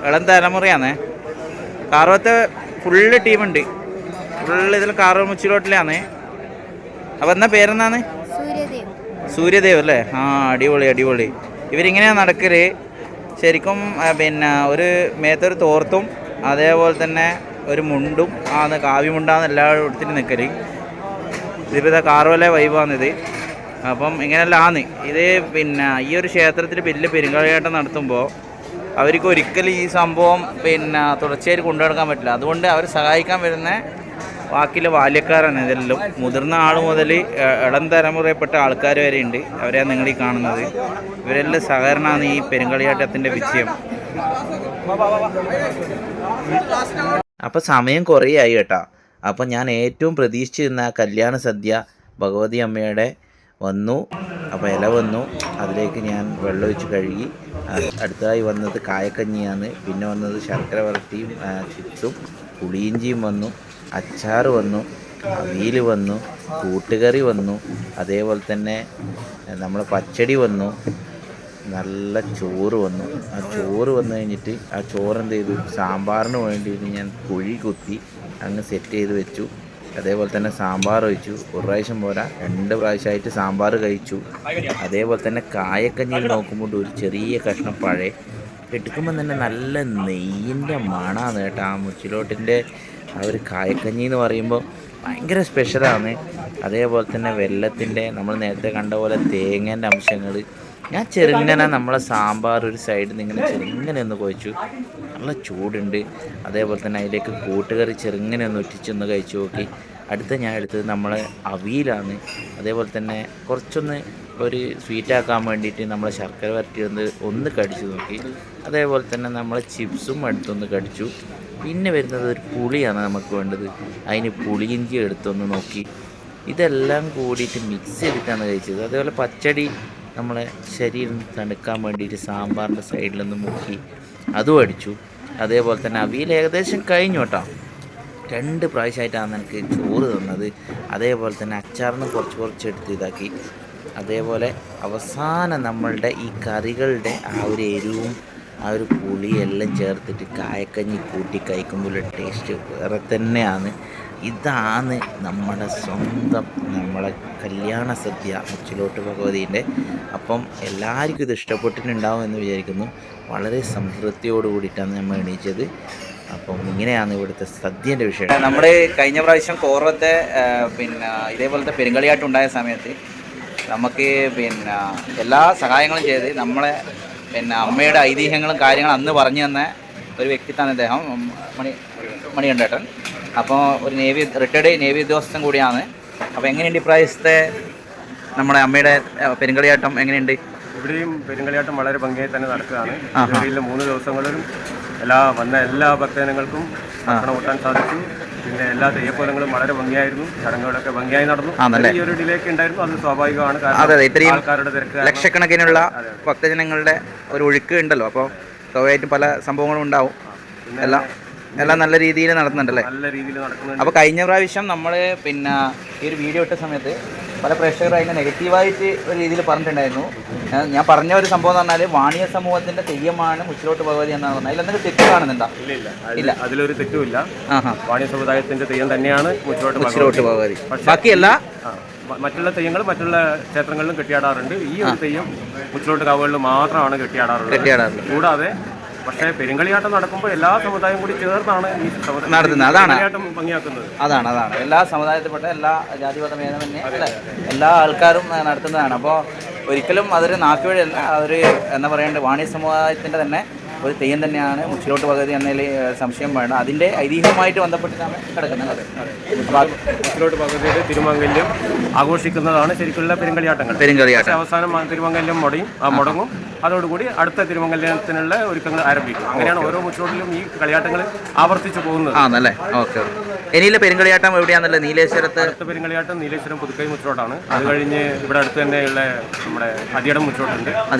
ഇളം തലമുറയാണേ. കാറോത്തെ ഫുള്ള് ടീമുണ്ട്. ഫുള്ള് ഇതിൽ കാറോൽ മുച്ചിലോട്ടിലാണ്. അപ്പോൾ എന്നാ പേരെന്നാണ്? സൂര്യദേവ് അല്ലേ? അടിപൊളി അടിപൊളി. ഇവരിങ്ങനെയാണ് നടക്കല്. ശരിക്കും പിന്നെ ഒരു മേത്തൊരു തോർത്തും അതേപോലെ തന്നെ ഒരു മുണ്ടും ആണ്, കാവ്യമുണ്ടാന്ന് എല്ലാവരും എടുത്തിട്ട് നിൽക്കല്. ഇതിപ്പോൾ ഇതാ കാർവല വൈബാണിത്. അപ്പം ഇങ്ങനെയെല്ലാം ആണ് ഇത്. പിന്നെ ഈ ഒരു ക്ഷേത്രത്തിൽ വലിയ പെരുങ്കളിയാട്ടം നടത്തുമ്പോൾ അവർക്ക് ഒരിക്കലും ഈ സംഭവം പിന്നെ തുടർച്ചയായിട്ട് കൊണ്ടുനടക്കാൻ പറ്റില്ല. അതുകൊണ്ട് അവർ സഹായിക്കാൻ വരുന്ന ബാക്കിയുള്ള ബാല്യക്കാരാണ് ഇതെല്ലാം. മുതിർന്ന ആൾ മുതൽ ഇളം തലമുറയിൽപ്പെട്ട ആൾക്കാർ വരെ ഉണ്ട്. അവരെയാണ് നിങ്ങൾ ഈ കാണുന്നത്. ഇവരെല്ലാം സഹകരണമാണ് ഈ പെരുങ്കളിയാട്ടത്തിൻ്റെ വിജയം. അപ്പോൾ സമയം കുറേ ആയി കേട്ടോ. അപ്പോൾ ഞാൻ ഏറ്റവും പ്രതീക്ഷിച്ചിരുന്ന ആ കല്യാണ സദ്യ ഭഗവതി അമ്മയുടെ വന്നു. അപ്പോൾ ഇല വന്നു, അതിലേക്ക് ഞാൻ വെള്ളമൊഴിച്ച് കഴുകി. അടുത്തതായി വന്നത് കായക്കഞ്ഞിയാണ്. പിന്നെ വന്നത് ശർക്കര വരട്ടിയും ചിപ്സും പുളിയിഞ്ചിയും വന്നു, അച്ചാർ വന്നു, അവിയൽ വന്നു, കൂട്ടുകറി വന്നു, അതേപോലെ തന്നെ നമ്മൾ പച്ചടി വന്നു, നല്ല ചോറ് വന്നു. ആ ചോറ് വന്നു കഴിഞ്ഞിട്ട് ആ ചോറെന്ത് ചെയ്തു, സാമ്പാറിന് വേണ്ടിയിട്ട് ഞാൻ കുഴി കുത്തി അങ്ങ് സെറ്റ് ചെയ്ത് വെച്ചു. അതേപോലെ തന്നെ സാമ്പാർ ഒഴിച്ചു. ഒരു പ്രാവശ്യം പോരാ, 2 പ്രാവശ്യമായിട്ട് സാമ്പാർ കഴിച്ചു. അതേപോലെ തന്നെ കായക്കഞ്ഞിയിൽ നോക്കുമ്പോൾ ഒരു ചെറിയ കഷ്ണം പഴയ എടുക്കുമ്പോൾ തന്നെ നല്ല നെയ്യിൻ്റെ മണമാണ് കേട്ടോ. ആ മുച്ചിലോട്ടിൻ്റെ ആ ഒരു കായക്കഞ്ഞി എന്ന് പറയുമ്പോൾ ഭയങ്കര സ്പെഷ്യലാണ്. അതേപോലെ തന്നെ വെള്ളത്തിൻ്റെ നമ്മൾ നേരത്തെ കണ്ട പോലെ തേങ്ങേൻ്റെ അംശങ്ങൾ. ഞാൻ ചെറുങ്ങനെ നമ്മളെ സാമ്പാർ ഒരു സൈഡിൽ നിന്ന് ഇങ്ങനെ ചെറുങ്ങനെ ഒന്ന് കുഴച്ചു. നല്ല ചൂടുണ്ട്. അതേപോലെ തന്നെ അതിലേക്ക് കൂട്ടുകറി ചെറുങ്ങനെ ഒന്ന് ഒറ്റിച്ചൊന്ന് കഴിച്ചു നോക്കി. അടുത്ത ഞാൻ എടുത്തത് നമ്മളെ അവിയലാണ്. അതേപോലെ തന്നെ കുറച്ചൊന്ന് ഒരു സ്വീറ്റാക്കാൻ വേണ്ടിയിട്ട് നമ്മളെ ശർക്കര വരട്ടി ഒന്ന് കടിച്ചു നോക്കി. അതേപോലെ തന്നെ നമ്മളെ ചിപ്സും അടുത്തൊന്ന് കടിച്ചു. പിന്നെ വരുന്നത് ഒരു പുളിയാണ് നമുക്ക് വേണ്ടത്. അതിന് പുളിയിഞ്ചി എടുത്തൊന്ന് നോക്കി. ഇതെല്ലാം കൂടിയിട്ട് മിക്സ് ചെയ്തിട്ടാണ് കഴിച്ചത്. അതേപോലെ പച്ചടി നമ്മളെ ശരീരം തണുക്കാൻ വേണ്ടിയിട്ട് സാമ്പാറിൻ്റെ സൈഡിലൊന്ന് മുക്കി അതും അടിച്ചു. അതേപോലെ തന്നെ അവിയൽ ഏകദേശം കഴിഞ്ഞു കേട്ടോ. 2 പ്രാവശ്യമായിട്ടാണ് എനിക്ക് ചോറ് തന്നത്. അതേപോലെ തന്നെ അച്ചാറിന് കുറച്ച് എടുത്ത് ഇതാക്കി. അതേപോലെ അവസാനം നമ്മളുടെ ഈ കറികളുടെ ആ ഒരു എരിവും ആ ഒരു പുളിയെല്ലാം ചേർത്തിട്ട് കായക്കഞ്ഞി കൂട്ടി കഴിക്കുമ്പോൾ ടേസ്റ്റ് വേറെ തന്നെയാണ്. ഇതാണ് നമ്മുടെ സ്വന്തം നമ്മളെ കല്യാണ സദ്യ മുച്ചിലോട്ട് ഭഗവതീൻ്റെ. അപ്പം എല്ലാവർക്കും ഇത് ഇഷ്ടപ്പെട്ടിട്ടുണ്ടാവും എന്ന് വിചാരിക്കുന്നു. വളരെ സംതൃപ്തിയോട് കൂടിയിട്ടാണ് നമ്മൾ എണീച്ചത്. അപ്പം ഇങ്ങനെയാണ് ഇവിടുത്തെ സദ്യൻ്റെ വിഷയം. നമ്മൾ കഴിഞ്ഞ പ്രാവശ്യം കോറത്തെ പിന്നെ ഇതേപോലത്തെ പെരുങ്കളിയാട്ടം ഉണ്ടായ സമയത്ത് നമുക്ക് പിന്നെ എല്ലാ സഹായങ്ങളും ചെയ്ത് നമ്മളെ പിന്നെ അമ്മയുടെ ഐതിഹ്യങ്ങളും കാര്യങ്ങളും അന്ന് പറഞ്ഞു തന്ന ഒരു വ്യക്തിത്വമാണ് അദ്ദേഹം, മണികണ്ഠേട്ടൻ. അപ്പോൾ ഒരു റിട്ടയർഡ് നേവി ഉദ്യോഗസ്ഥൻ കൂടിയാണ്. അപ്പോൾ എങ്ങനെയുണ്ട് ഇപ്രാവശ്യത്തെ നമ്മുടെ അമ്മയുടെ പെരുങ്കളിയാട്ടം എങ്ങനെയുണ്ട്? ഇവിടെയും പെരുങ്കളിയാട്ടം വളരെ ഭംഗിയായി തന്നെ നടക്കുകയാണ്. ജനുവരിയിലെ 3 ദിവസങ്ങളിലും വന്ന എല്ലാ ഭക്തജനങ്ങൾക്കും ഭക്ഷണം കൂട്ടാൻ സാധിച്ചു. പിന്നെ എല്ലാ തെയ്യക്കോലങ്ങളും വളരെ ഭംഗിയായിരുന്നു. ചടങ്ങുകളൊക്കെ ഭംഗിയായി നടന്നു. ഈ ഒരു ഡിലേക്ക് ഉണ്ടായിരുന്നു, അത് സ്വാഭാവികമാണ്. കാരണം ആൾക്കാരുടെ തിരക്ക്, ലക്ഷക്കണക്കിനുള്ള ഭക്തജനങ്ങളുടെ ഒരു ഒഴുക്ക് ഉണ്ടല്ലോ. അപ്പോൾ സ്വാഭാവികമായിട്ടും പല സംഭവങ്ങളും ഉണ്ടാവും. എല്ലാം നല്ല രീതിയിൽ നടത്തുന്നുണ്ടല്ലേ? നല്ല രീതിയിൽ നടക്കുന്നുണ്ട്. അപ്പോൾ കഴിഞ്ഞ പ്രാവശ്യം നമ്മൾ പിന്നെ ഈ ഒരു വീഡിയോ ഇട്ട സമയത്ത് പല പ്രേക്ഷകരും അതിനെ നെഗറ്റീവായിട്ട് ഒരു രീതിയിൽ പറഞ്ഞിട്ടുണ്ടായിരുന്നു. ഞാൻ പറഞ്ഞ ഒരു സംഭവം എന്ന് പറഞ്ഞാൽ വാണിയ സമൂഹത്തിൻ്റെ തെയ്യമാണ് മുച്ചിലോട്ട് ഭഗവതി എന്നാണ് പറഞ്ഞത്. അതിലെന്തെങ്കിലും തെറ്റ് കാണുന്നുണ്ടോ? ഇല്ല, അതിലൊരു തെറ്റുമില്ല. വാണിയ സമുദായത്തിന്റെ തെയ്യം തന്നെയാണ് മുച്ചിലോട്ട് ഭഗവതി. ബാക്കിയല്ല മറ്റുള്ള തെയ്യങ്ങൾ മറ്റുള്ള ക്ഷേത്രങ്ങളിലും കെട്ടിയാടാറുണ്ട്. ഈ ഒരു തെയ്യം മുച്ചിലോട്ട് കാവുകളിൽ മാത്രമാണ് കെട്ടിയാടാറുള്ളത്. കൂടാതെ പക്ഷേ പെരുങ്കളിയാട്ടം നടക്കുമ്പോൾ എല്ലാ സമുദായം കൂടി ചേർന്നാണ് ഈ നടത്തുന്നത്. അതാണ് ഭംഗിയാക്കുന്നത്. അതാണ് എല്ലാ സമുദായത്തിൽപ്പെട്ട എല്ലാ ജാതിമത ഭേദമന്യേ അല്ലേ എല്ലാ ആൾക്കാരും നടത്തുന്നതാണ്. അപ്പോൾ ഒരിക്കലും അതൊരു നാക്കുവഴിയല്ല, അതൊരു എന്താ പറയേണ്ടത് വാണിയ സമുദായത്തിൻ്റെ തന്നെ ഒരു തെയ്യം തന്നെയാണ് മുച്ചിലോട്ട് ഭഗവതി എന്നതിൽ സംശയം വേണം. അതിൻ്റെ ഐതിഹ്യമായിട്ട് ബന്ധപ്പെട്ടിട്ടാണ് കിടക്കുന്നത്. മുച്ചിലോട്ട് ഭഗവതിയുടെ തിരുമംഗല്യം ആഘോഷിക്കുന്നതാണ് ശരിക്കുള്ള പെരുങ്കളിയാട്ടങ്ങൾ. അവസാനം തിരുമംഗല്യം മുടങ്ങും. അതോടുകൂടി അടുത്ത തിരുമംഗല്യത്തിനുള്ള ഒരുക്കങ്ങൾ ആരംഭിക്കും. അങ്ങനെയാണ് ഓരോ മുച്ചിലോട്ടിലും ഈ കളിയാട്ടങ്ങൾ ആവർത്തിച്ചു പോകുന്നത്. ആണല്ലേ? ഓക്കെ. ഇനിയിലെ പെരുങ്കളിയാട്ടം എവിടെയാണല്ലോ? നീലേശ്വരത്ത്. അടുത്ത പെരുങ്കളിയാട്ടം നീലേശ്വരം പുതുക്കൈ മുച്ചിലോട്ടാണ്. അത് കഴിഞ്ഞ് ഇവിടെ അടുത്ത് തന്നെയുള്ള നമ്മുടെ അതിയടം മുച്ചിലോട്ടുണ്ട്.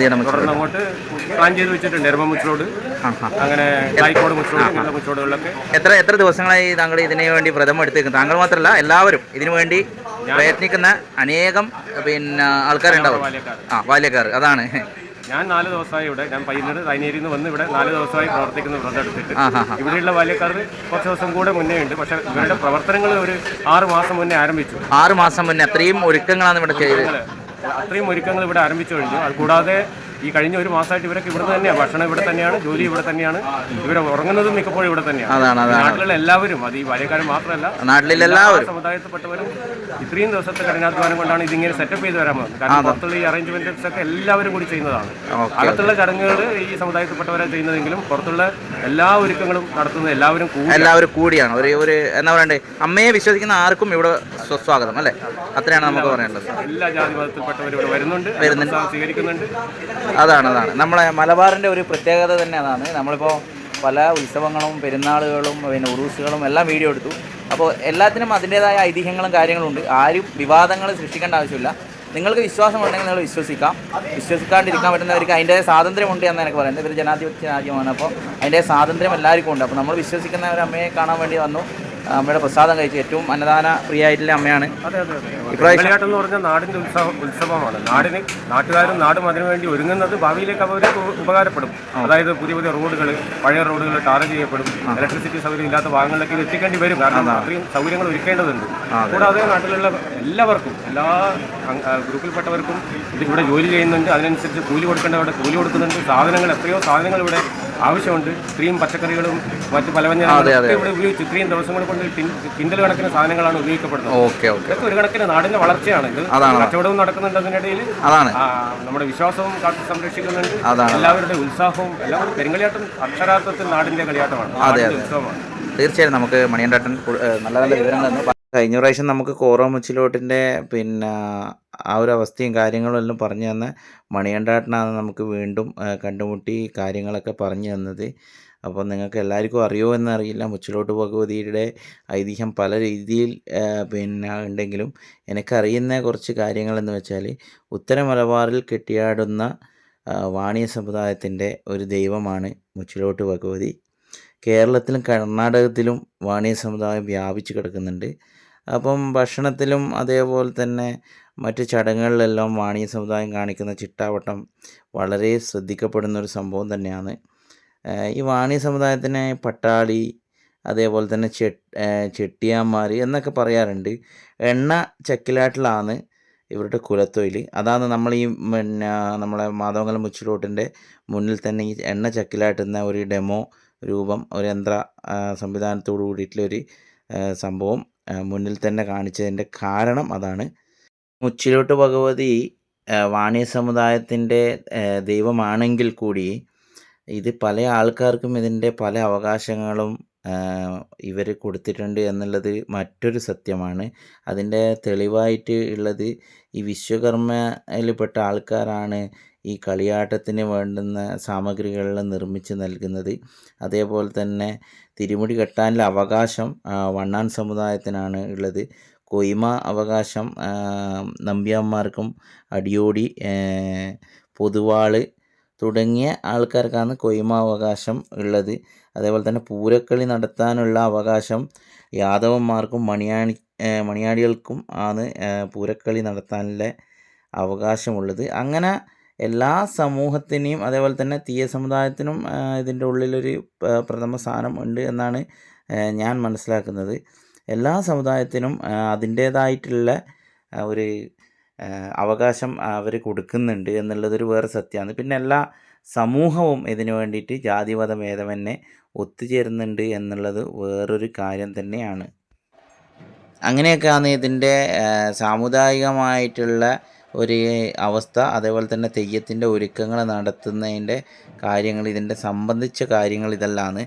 തുടർന്ന് അങ്ങോട്ട് പ്ലാൻ ചെയ്ത് വെച്ചിട്ടുണ്ട് എരമ മുച്ചിലോട്, അങ്ങനെ കായിക്കോട് മുച്ചിലോട്, ഇങ്ങനെയുള്ള മുച്ചിലോടുകളിലൊക്കെ. എത്ര ദിവസങ്ങളായി താങ്കൾ ഇതിനു വേണ്ടി വ്രതം എടുത്തേക്കും? താങ്കൾ മാത്രമല്ല, എല്ലാവരും ഇതിനു വേണ്ടി പ്രയത്നിക്കുന്ന അനേകം ആൾക്കാരുണ്ടാവും. ബാല്യക്കാർ. അതാണ്. ഞാൻ 4 ദിവസമായി ഇവിടെ, ഞാൻ തൈനേരിയിൽ നിന്ന് വന്ന് ഇവിടെ 4 ദിവസമായി പ്രവർത്തിക്കുന്ന വ്രതം എടുത്തിട്ട്. ഇവിടെയുള്ള ബാല്യക്കാർ കുറച്ച് ദിവസം കൂടെ മുന്നേ ഉണ്ട്. പക്ഷെ ഇവരുടെ പ്രവർത്തനങ്ങൾ ഒരു 6 മാസം മുന്നേ ആരംഭിച്ചു. 6 മാസം മുന്നേ അത്രയും ഒരുക്കങ്ങളാണ് ഇവിടെ ചെയ്തത്. അത്രയും ഒരുക്കങ്ങൾ ഇവിടെ ആരംഭിച്ചു കഴിഞ്ഞു. അത് കൂടാതെ ഈ കഴിഞ്ഞ ഒരു മാസമായിട്ട് ഇവരൊക്കെ ഇവിടെ തന്നെയാണ്, ഭക്ഷണം ഇവിടെ തന്നെയാണ്, ജോലി ഇവിടെ തന്നെയാണ്, ഇവർ ഉറങ്ങുന്നതും മിക്കപ്പോഴും ഇവിടെ തന്നെയാണ്. നാട്ടിലുള്ള എല്ലാവരും, അത് ഈ ബാല്യക്കാരും മാത്രമല്ല, നാട്ടിലെല്ലാവരും സമുദായത്തിൽപ്പെട്ടവരും ഇത്രയും ദിവസത്തെ കഠിനാധ്വാനം കൊണ്ടാണ് ഇതിങ്ങനെ സെറ്റപ്പ് ചെയ്ത് വരാൻ പോകുന്നത്. കാരണം പുറത്തുള്ള ഈ അറേഞ്ച്മെന്റ്സ് ഒക്കെ എല്ലാവരും കൂടി ചെയ്യുന്നതാണ്. അകത്തുള്ള ചടങ്ങുകൾ ഈ സമുദായത്തിൽപ്പെട്ടവരെ ചെയ്യുന്നതെങ്കിലും പുറത്തുള്ള എല്ലാ ഒരുക്കങ്ങളും നടത്തുന്നത് എല്ലാവരും കൂടിയാണ്. ഒരു എന്താ പറയണ്ടേ, അമ്മയെ വിശ്വസിക്കുന്ന ആർക്കും ഇവിടെ സ്വാഗതം അല്ലേ? അത്രയാണ് നമുക്ക് പറയേണ്ടത്. എല്ലാ ജാതി മതത്തിൽപ്പെട്ടവരും ഇവിടെ വരുന്നുണ്ട്, സ്വീകരിക്കുന്നുണ്ട്. അതാണ് നമ്മളെ മലബാറിൻ്റെ ഒരു പ്രത്യേകത തന്നെ അതാണ്. നമ്മളിപ്പോൾ പല ഉത്സവങ്ങളും പെരുന്നാളുകളും പിന്നെ ഉറൂസുകളും എല്ലാം വീഡിയോ എടുത്തു. അപ്പോൾ എല്ലാത്തിനും അതിൻ്റേതായ ഐതിഹ്യങ്ങളും കാര്യങ്ങളും ഉണ്ട്. ആരും വിവാദങ്ങൾ സൃഷ്ടിക്കേണ്ട ആവശ്യമില്ല. നിങ്ങൾക്ക് വിശ്വാസമുണ്ടെങ്കിൽ നിങ്ങൾ വിശ്വസിക്കാണ്ടിരിക്കാൻ പറ്റുന്നവർക്ക് അതിൻ്റെ സ്വാതന്ത്ര്യമുണ്ട് എന്ന് എനിക്ക് പറയുന്നത്. ഇതൊരു ജനാധിപത്യ രാജ്യമാണ്. അപ്പോൾ അതിൻ്റെ സ്വാതന്ത്ര്യം എല്ലാവർക്കും ഉണ്ട്. അപ്പോൾ നമ്മൾ വിശ്വസിക്കുന്ന ഒരു അമ്മയെ കാണാൻ വേണ്ടി വന്നു. അമ്മയുടെ പ്രസാദം കഴിച്ചു. ഏറ്റവും അന്നദാന പ്രിയായിട്ടുള്ള അമ്മയാണ്. പെരുങ്കളിയാട്ടം എന്ന് പറഞ്ഞാൽ നാടിൻ്റെ ഉത്സവമാണ്. നാട്ടുകാരും നാടും അതിനുവേണ്ടി ഒരുങ്ങുന്നത് ഭാവിയിലേക്ക് അവർക്ക് ഉപകാരപ്പെടും. അതായത് പുതിയ റോഡുകൾ, പഴയ റോഡുകൾ ടാർ ചെയ്യപ്പെടും. ഇലക്ട്രിസിറ്റി സൗകര്യം ഇല്ലാത്ത ഭാഗങ്ങളിലേക്ക് ഇത് എത്തിക്കേണ്ടി വരും. കാരണം അത്രയും സൗകര്യങ്ങൾ ഒരുക്കേണ്ടതുണ്ട്. കൂടാതെ നാട്ടിലുള്ള എല്ലാവർക്കും, എല്ലാ ഗ്രൂപ്പിൽപ്പെട്ടവർക്കും ഇതിവിടെ ജോലി ചെയ്യുന്നുണ്ട്. അതിനനുസരിച്ച് കൂലി കൊടുക്കേണ്ടവരുടെ കൂലി കൊടുക്കുന്നുണ്ട്. എത്രയോ സാധനങ്ങൾ ഇവിടെ ആവശ്യമുണ്ട്. ഇത്രയും പച്ചക്കറികളും മറ്റ് പലവ്യഞ്ജനങ്ങളും ഇവിടെ ഉപയോഗിച്ച് ഇത്രയും ദിവസങ്ങൾ കൊണ്ട് കിൻഡൽ കണക്കിന് സാധനങ്ങളാണ് ഉപയോഗിക്കപ്പെടുന്നത്. ഇതൊക്കെ ഒരു കണക്കിന് നാടിന്റെ വളർച്ചയാണ്. ഇത് കച്ചവടവും നടക്കുന്നുണ്ട്. അതിനിടയിൽ നമ്മുടെ വിശ്വാസവും കാത്തു സംരക്ഷിക്കുന്നുണ്ട്. എല്ലാവരുടെ ഉത്സാഹവും എല്ലാം. പെരുങ്കളിയാട്ടം അക്ഷരാർത്ഥത്തിൽ നാടിന്റെ കളിയാട്ടമാണ്, ഉത്സവമാണ്. തീർച്ചയായും നമുക്ക് മണിയൻചേട്ടൻ നല്ല നല്ല വിവരങ്ങൾ തന്നു. കഴിഞ്ഞ പ്രാവശ്യം നമുക്ക് കോറോ മുച്ചിലോട്ടിൻ്റെ ആ ഒരു അവസ്ഥയും കാര്യങ്ങളും എല്ലാം പറഞ്ഞു തന്ന മണിയൻചേട്ടനാണ് നമുക്ക് വീണ്ടും കണ്ടുമുട്ടി കാര്യങ്ങളൊക്കെ പറഞ്ഞു തന്നത്. അപ്പോൾ നിങ്ങൾക്ക് എല്ലാവർക്കും അറിയുമോ എന്നറിയില്ല. മുച്ചിലോട്ട് ഭഗവതിയുടെ ഐതിഹ്യം പല രീതിയിൽ ഉണ്ടെങ്കിലും എനിക്കറിയുന്ന കുറച്ച് കാര്യങ്ങളെന്ന് വെച്ചാൽ, ഉത്തര മലബാറിൽ കെട്ടിയാടുന്ന വാണിയ സമുദായത്തിൻ്റെ ഒരു ദൈവമാണ് മുച്ചിലോട്ട് ഭഗവതി. കേരളത്തിലും കർണാടകത്തിലും വാണിയ സമുദായം വ്യാപിച്ച് കിടക്കുന്നുണ്ട്. അപ്പം ഭക്ഷണത്തിലും അതേപോലെ തന്നെ മറ്റ് ചടങ്ങുകളിലെല്ലാം വാണിയ സമുദായം കാണിക്കുന്ന ചിട്ടാവട്ടം വളരെ ശ്രദ്ധിക്കപ്പെടുന്നൊരു സംഭവം തന്നെയാണ്. ഈ വാണിയ സമുദായത്തിനെ പട്ടാളി, അതേപോലെ തന്നെ ചെട്ടിയാന്മാർ എന്നൊക്കെ പറയാറുണ്ട്. എണ്ണ ചക്കിലാട്ടിലാണ് ഇവരുടെ കുലത്തൊഴിൽ. അതാണ് നമ്മൾ ഈ നമ്മളെ മാധവങ്കലം മുച്ചിലോട്ടിൻ്റെ മുന്നിൽ തന്നെ ഈ എണ്ണ ചക്കിലാട്ടുന്ന ഒരു ഡെമോ രൂപം, ഒരു യന്ത്ര സംവിധാനത്തോടു കൂടിയിട്ടുള്ളൊരു സംഭവം മുന്നിൽ തന്നെ കാണിച്ചതിൻ്റെ കാരണം അതാണ്. മുച്ചിലോട്ട് ഭഗവതി വാണിയ സമുദായത്തിൻ്റെ ദൈവമാണെങ്കിൽ കൂടി ഇത് പല ആൾക്കാർക്കും ഇതിൻ്റെ പല അവകാശങ്ങളും ഇവർ കൊടുത്തിട്ടുണ്ട് എന്നുള്ളത് മറ്റൊരു സത്യമാണ്. അതിൻ്റെ തെളിവായിട്ട് ഉള്ളത് ഈ വിശ്വകർമ്മയിൽപ്പെട്ട ആൾക്കാരാണ് ഈ കളിയാട്ടത്തിന് വേണ്ടുന്ന സാമഗ്രികളെല്ലാം നിർമ്മിച്ച് നൽകുന്നത്. അതേപോലെ തന്നെ തിരുമുടി കെട്ടാനുള്ള അവകാശം വണ്ണാൻ സമുദായത്തിനാണ് ഉള്ളത്. കൊയ്മ അവകാശം നമ്പ്യാന്മാർക്കും അടിയോടി, പൊതുവാള് തുടങ്ങിയ ആൾക്കാർക്കാണ് കൊയ്മ അവകാശം ഉള്ളത്. അതേപോലെ തന്നെ പൂരക്കളി നടത്താനുള്ള അവകാശം യാദവന്മാർക്കും മണിയാടികൾക്കും ആണ് പൂരക്കളി നടത്താനുള്ള അവകാശമുള്ളത്. അങ്ങനെ എല്ലാ സമൂഹത്തിനെയും അതേപോലെ തന്നെ തീയ സമുദായത്തിനും ഇതിൻ്റെ ഉള്ളിലൊരു പ്രഥമ സ്ഥാനം ഉണ്ട് എന്നാണ് ഞാൻ മനസ്സിലാക്കുന്നത്. എല്ലാ സമുദായത്തിനും അതിൻ്റേതായിട്ടുള്ള ഒരു അവകാശം അവർ കൊടുക്കുന്നുണ്ട് എന്നുള്ളതൊരു വേറെ സത്യമാണ്. പിന്നെ എല്ലാ സമൂഹവും ഇതിനു വേണ്ടിയിട്ട് ജാതിമത ഭേദമന്യേ ഒത്തുചേരുന്നുണ്ട് എന്നുള്ളത് വേറൊരു കാര്യം തന്നെയാണ്. അങ്ങനെയൊക്കെയാണ് ഇതിൻ്റെ സാമുദായികമായിട്ടുള്ള ഒരു അവസ്ഥ. അതേപോലെ തന്നെ തെയ്യത്തിൻ്റെ ഒരുക്കങ്ങൾ നടത്തുന്നതിൻ്റെ കാര്യങ്ങൾ, ഇതിൻ്റെ സംബന്ധിച്ച കാര്യങ്ങൾ ഇതെല്ലാമാണ്.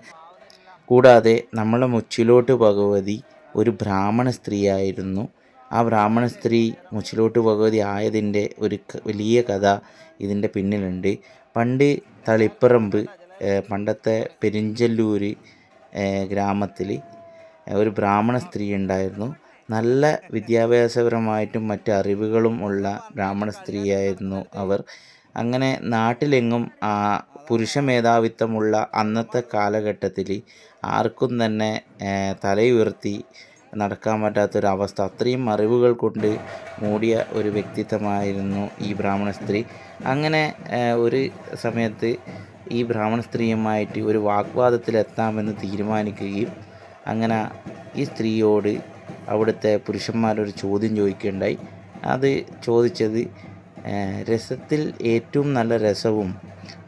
കൂടാതെ നമ്മളെ മുച്ചിലോട്ട് ഭഗവതി ഒരു ബ്രാഹ്മണ സ്ത്രീയായിരുന്നു. ആ ബ്രാഹ്മണ സ്ത്രീ മുച്ചിലോട്ട് ഭഗവതി ആയതിൻ്റെ ഒരു വലിയ കഥ ഇതിൻ്റെ പിന്നിലുണ്ട്. പണ്ട് തളിപ്പറമ്പ്, പണ്ടത്തെ പെരിഞ്ചല്ലൂർ ഗ്രാമത്തിൽ ഒരു ബ്രാഹ്മണ സ്ത്രീ ഉണ്ടായിരുന്നു. നല്ല വിദ്യാഭ്യാസപരമായിട്ടും മറ്റ് അറിവുകളും ഉള്ള ബ്രാഹ്മണ സ്ത്രീയായിരുന്നു അവർ. അങ്ങനെ നാട്ടിലെങ്ങും പുരുഷ മേധാവിത്വമുള്ള അന്നത്തെ കാലഘട്ടത്തിൽ ആർക്കും തന്നെ തലയുയർത്തി നടക്കാൻ പറ്റാത്തൊരവസ്ഥ, അത്രയും അറിവുകൾ കൊണ്ട് മൂടിയ ഒരു വ്യക്തിത്വമായിരുന്നു ഈ ബ്രാഹ്മണ സ്ത്രീ. അങ്ങനെ ഒരു സമയത്ത് ഈ ബ്രാഹ്മണ സ്ത്രീയുമായിട്ട് ഒരു വാഗ്വാദത്തിലെത്താമെന്ന് തീരുമാനിക്കുകയും അങ്ങനെ ഈ സ്ത്രീയോട് അവിടുത്തെ പുരുഷന്മാരൊരു ചോദ്യം ചോദിക്കുകയുണ്ടായി. അത് ചോദിച്ചത് രസത്തിൽ ഏറ്റവും നല്ല രസവും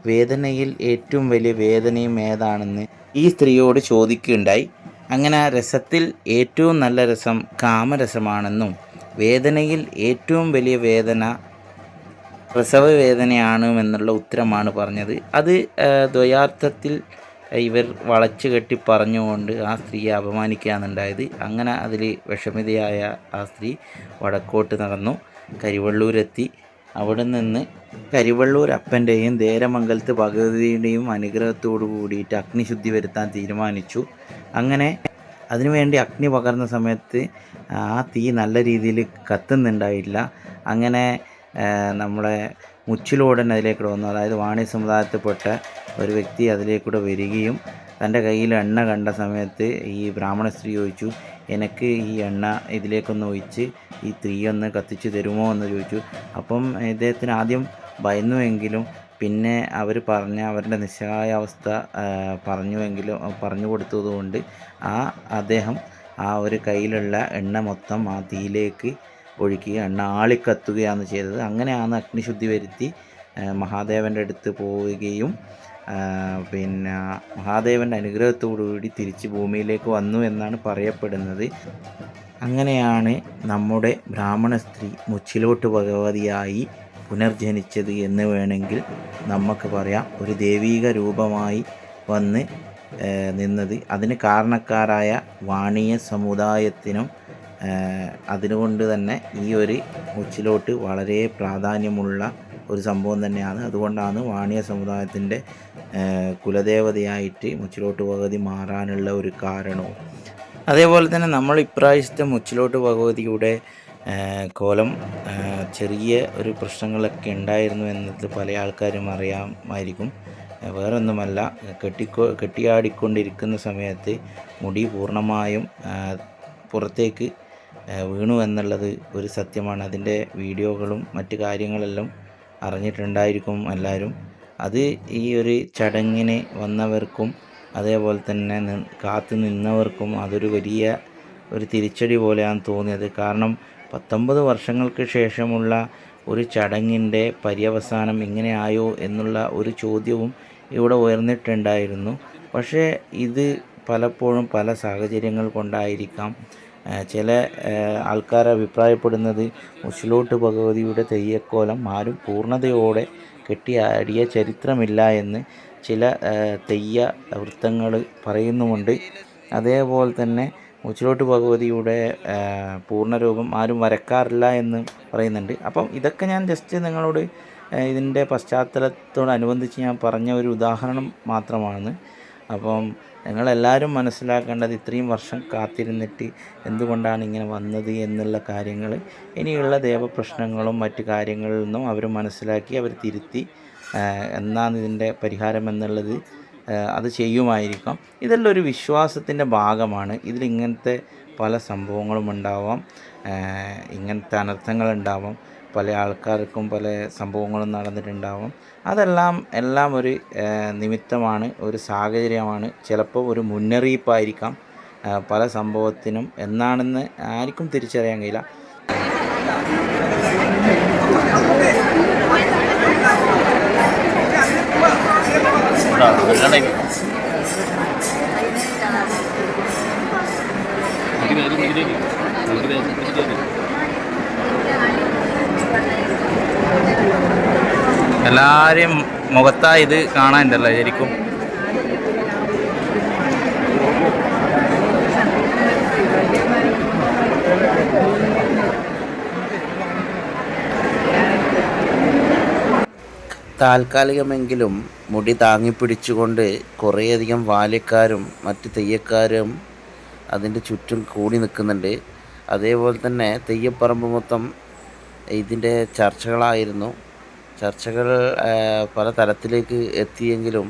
വേദനയിൽ ഏറ്റവും വലിയ വേദനയും ഏതാണെന്ന് ഈ സ്ത്രീയോട് ചോദിക്കുകയുണ്ടായി. അങ്ങനെ രസത്തിൽ ഏറ്റവും നല്ല രസം കാമരസമാണെന്നും വേദനയിൽ ഏറ്റവും വലിയ വേദന പ്രസവ വേദനയാണെന്നുള്ള ഉത്തരമാണ് പറഞ്ഞത്. അത് ദ്വയാർത്ഥത്തിൽ ഇവർ വളച്ചു കെട്ടി പറഞ്ഞുകൊണ്ട് ആ സ്ത്രീയെ അപമാനിക്കുകയാണുണ്ടായത്. അങ്ങനെ അതിൽ വിഷമിതയായ ആ സ്ത്രീ വടക്കോട്ട് നടന്നു കരിവള്ളൂരെത്തി. അവിടെ നിന്ന് കരിവള്ളൂർ അപ്പൻ്റെയും ദേരമംഗലത്ത് ഭഗവതിയുടെയും അനുഗ്രഹത്തോടു കൂടിയിട്ട് അഗ്നിശുദ്ധി വരുത്താൻ തീരുമാനിച്ചു. അങ്ങനെ അതിനുവേണ്ടി അഗ്നി പകർന്ന സമയത്ത് ആ തീ നല്ല രീതിയിൽ കത്തുന്നുണ്ടായില്ല. അങ്ങനെ നമ്മളെ മുച്ചിലോടൻ അതിലേക്കൂടെ വന്നു. അതായത് വാണി സമുദായത്തിൽപ്പെട്ട ഒരു വ്യക്തി അതിലേക്കൂടെ വരികയും തൻ്റെ കയ്യിൽ എണ്ണ കണ്ട സമയത്ത് ഈ ബ്രാഹ്മണ സ്ത്രീ ചോദിച്ചു, എനിക്ക് ഈ എണ്ണ ഇതിലേക്കൊന്ന് ഒഴിച്ച് ഈ തീയൊന്ന് കത്തിച്ച് തരുമോ എന്ന് ചോദിച്ചു. അപ്പം ഇദ്ദേഹത്തിന് ആദ്യം ഭയന്നുവെങ്കിലും പിന്നെ അവർ പറഞ്ഞ അവരുടെ നിസ്സഹായാവസ്ഥ പറഞ്ഞു കൊടുത്തതുകൊണ്ട് അദ്ദേഹം ആ ഒരു കയ്യിലുള്ള എണ്ണ മൊത്തം ആ തീയിലേക്ക് ഒഴിക്കുക, എണ്ണ ആളിക്കത്തുകയാണ് ചെയ്തത്. അങ്ങനെയാണ് അഗ്നിശുദ്ധി വരുത്തി മഹാദേവൻ്റെ അടുത്ത് പോവുകയും പിന്നെ മഹാദേവൻ്റെ അനുഗ്രഹത്തോടുകൂടി തിരിച്ച് ഭൂമിയിലേക്ക് വന്നു എന്നാണ് പറയപ്പെടുന്നത്. അങ്ങനെയാണ് നമ്മുടെ ബ്രാഹ്മണ സ്ത്രീ മുച്ചിലോട്ട് ഭഗവതിയായി പുനർജനിച്ചത് എന്ന് വേണമെങ്കിൽ നമുക്ക് പറയാം. ഒരു ദൈവീക രൂപമായി വന്ന് നിന്നത്. അതിന് കാരണക്കാരായ വാണിയ സമുദായത്തിനും അതുകൊണ്ട് തന്നെ ഈ ഒരു മുച്ചിലോട്ട് വളരെ പ്രാധാന്യമുള്ള ഒരു സംഭവം തന്നെയാണ്. അതുകൊണ്ടാണ് വാണിയ സമുദായത്തിൻ്റെ കുലദേവതയായിട്ട് മുച്ചിലോട്ട് ഭഗവതി മാറാനുള്ള ഒരു കാരണവും. അതേപോലെ തന്നെ നമ്മൾ ഇപ്രാവശ്യത്തെ മുച്ചിലോട്ട് ഭഗവതിയുടെ കോലം ചെറിയ ഒരു പ്രശ്നങ്ങളൊക്കെ ഉണ്ടായിരുന്നു എന്നത് പല ആൾക്കാരും അറിയാമായിരിക്കും. വേറൊന്നുമല്ല, കെട്ടിയാടിക്കൊണ്ടിരിക്കുന്ന സമയത്ത് മുടി പൂർണ്ണമായും പുറത്തേക്ക് വീണു എന്നുള്ളത് ഒരു സത്യമാണ്. അതിൻ്റെ വീഡിയോകളും മറ്റ് കാര്യങ്ങളെല്ലാം അറിഞ്ഞിട്ടുണ്ടായിരിക്കും എല്ലാവരും. അത് ഈ ഒരു ചടങ്ങിന് വന്നവർക്കും അതേപോലെ തന്നെ കാത്തു നിന്നവർക്കും അതൊരു വലിയ ഒരു തിരിച്ചടി പോലെയാണ് തോന്നിയത്. കാരണം 19 വർഷങ്ങൾക്ക് ശേഷമുള്ള ഒരു ചടങ്ങിൻ്റെ പര്യവസാനം ഇങ്ങനെയായോ എന്നുള്ള ഒരു ചോദ്യവും ഇവിടെ ഉയർന്നിട്ടുണ്ടായിരുന്നു. പക്ഷേ ഇത് പലപ്പോഴും പല സാഹചര്യങ്ങൾ കൊണ്ടായിരിക്കാം. ചില ആൾക്കാർ അഭിപ്രായപ്പെടുന്നത് മുച്ചിലോട്ട് ഭഗവതിയുടെ തെയ്യക്കോലം ആരും പൂർണ്ണതയോടെ കെട്ടിയാടിയ ചരിത്രമില്ല എന്ന് ചില തെയ്യ വൃത്തങ്ങൾ പറയുന്നുമുണ്ട്. അതേപോലെ തന്നെ മുച്ചിലോട്ട് ഭഗവതിയുടെ പൂർണ്ണരൂപം ആരും വരക്കാറില്ല എന്ന് പറയുന്നുണ്ട്. അപ്പം ഇതൊക്കെ ഞാൻ ജസ്റ്റ് നിങ്ങളോട് ഇതിൻ്റെ പശ്ചാത്തലത്തോടനുബന്ധിച്ച് ഞാൻ പറഞ്ഞ ഒരു ഉദാഹരണം മാത്രമാണ്. അപ്പം നിങ്ങളെല്ലാവരും മനസ്സിലാക്കേണ്ടത് ഇത്രയും വർഷം കാത്തിരുന്നിട്ട് എന്തുകൊണ്ടാണ് ഇങ്ങനെ വന്നത് എന്നുള്ള കാര്യങ്ങൾ ഇനിയുള്ള ദേവപ്രശ്നങ്ങളും മറ്റു കാര്യങ്ങളിൽ നിന്നും അവർ മനസ്സിലാക്കി അവർ തിരുത്തി എന്നാണ് ഇതിൻ്റെ പരിഹാരം എന്നുള്ളത് അത് ചെയ്യുമായിരിക്കാം. ഇതെല്ലാം ഒരു വിശ്വാസത്തിൻ്റെ ഭാഗമാണ്. ഇതിലിങ്ങനത്തെ പല സംഭവങ്ങളും ഉണ്ടാവാം, ഇങ്ങനത്തെ അനർത്ഥങ്ങളുണ്ടാവാം, പല ആൾക്കാർക്കും പല സംഭവങ്ങളും നടന്നിട്ടുണ്ടാവാം. എല്ലാം ഒരു നിമിത്തമാണ്, ഒരു സാഹചര്യമാണ്, ചിലപ്പോൾ ഒരു മുന്നറിയിപ്പായിരിക്കാം പല സംഭവത്തിനും. എന്നാണെന്ന് ആർക്കും തിരിച്ചറിയാൻ കഴിയില്ല. എല്ലാവരെയും മുഖത്തായി ഇത് കാണാനുണ്ടല്ലോ ശരിക്കും. താൽക്കാലികമെങ്കിലും മുടി താങ്ങിപ്പിടിച്ചുകൊണ്ട് കുറേയധികം ബാല്യക്കാരും മറ്റ് തെയ്യക്കാരും അതിൻ്റെ ചുറ്റും കൂടി നിൽക്കുന്നുണ്ട്. അതേപോലെ തന്നെ തെയ്യപ്പറമ്പ് മൊത്തം ഇതിൻ്റെ ചർച്ചകളായിരുന്നു. ചർച്ചകൾ പല തലത്തിലേക്ക് എത്തിയെങ്കിലും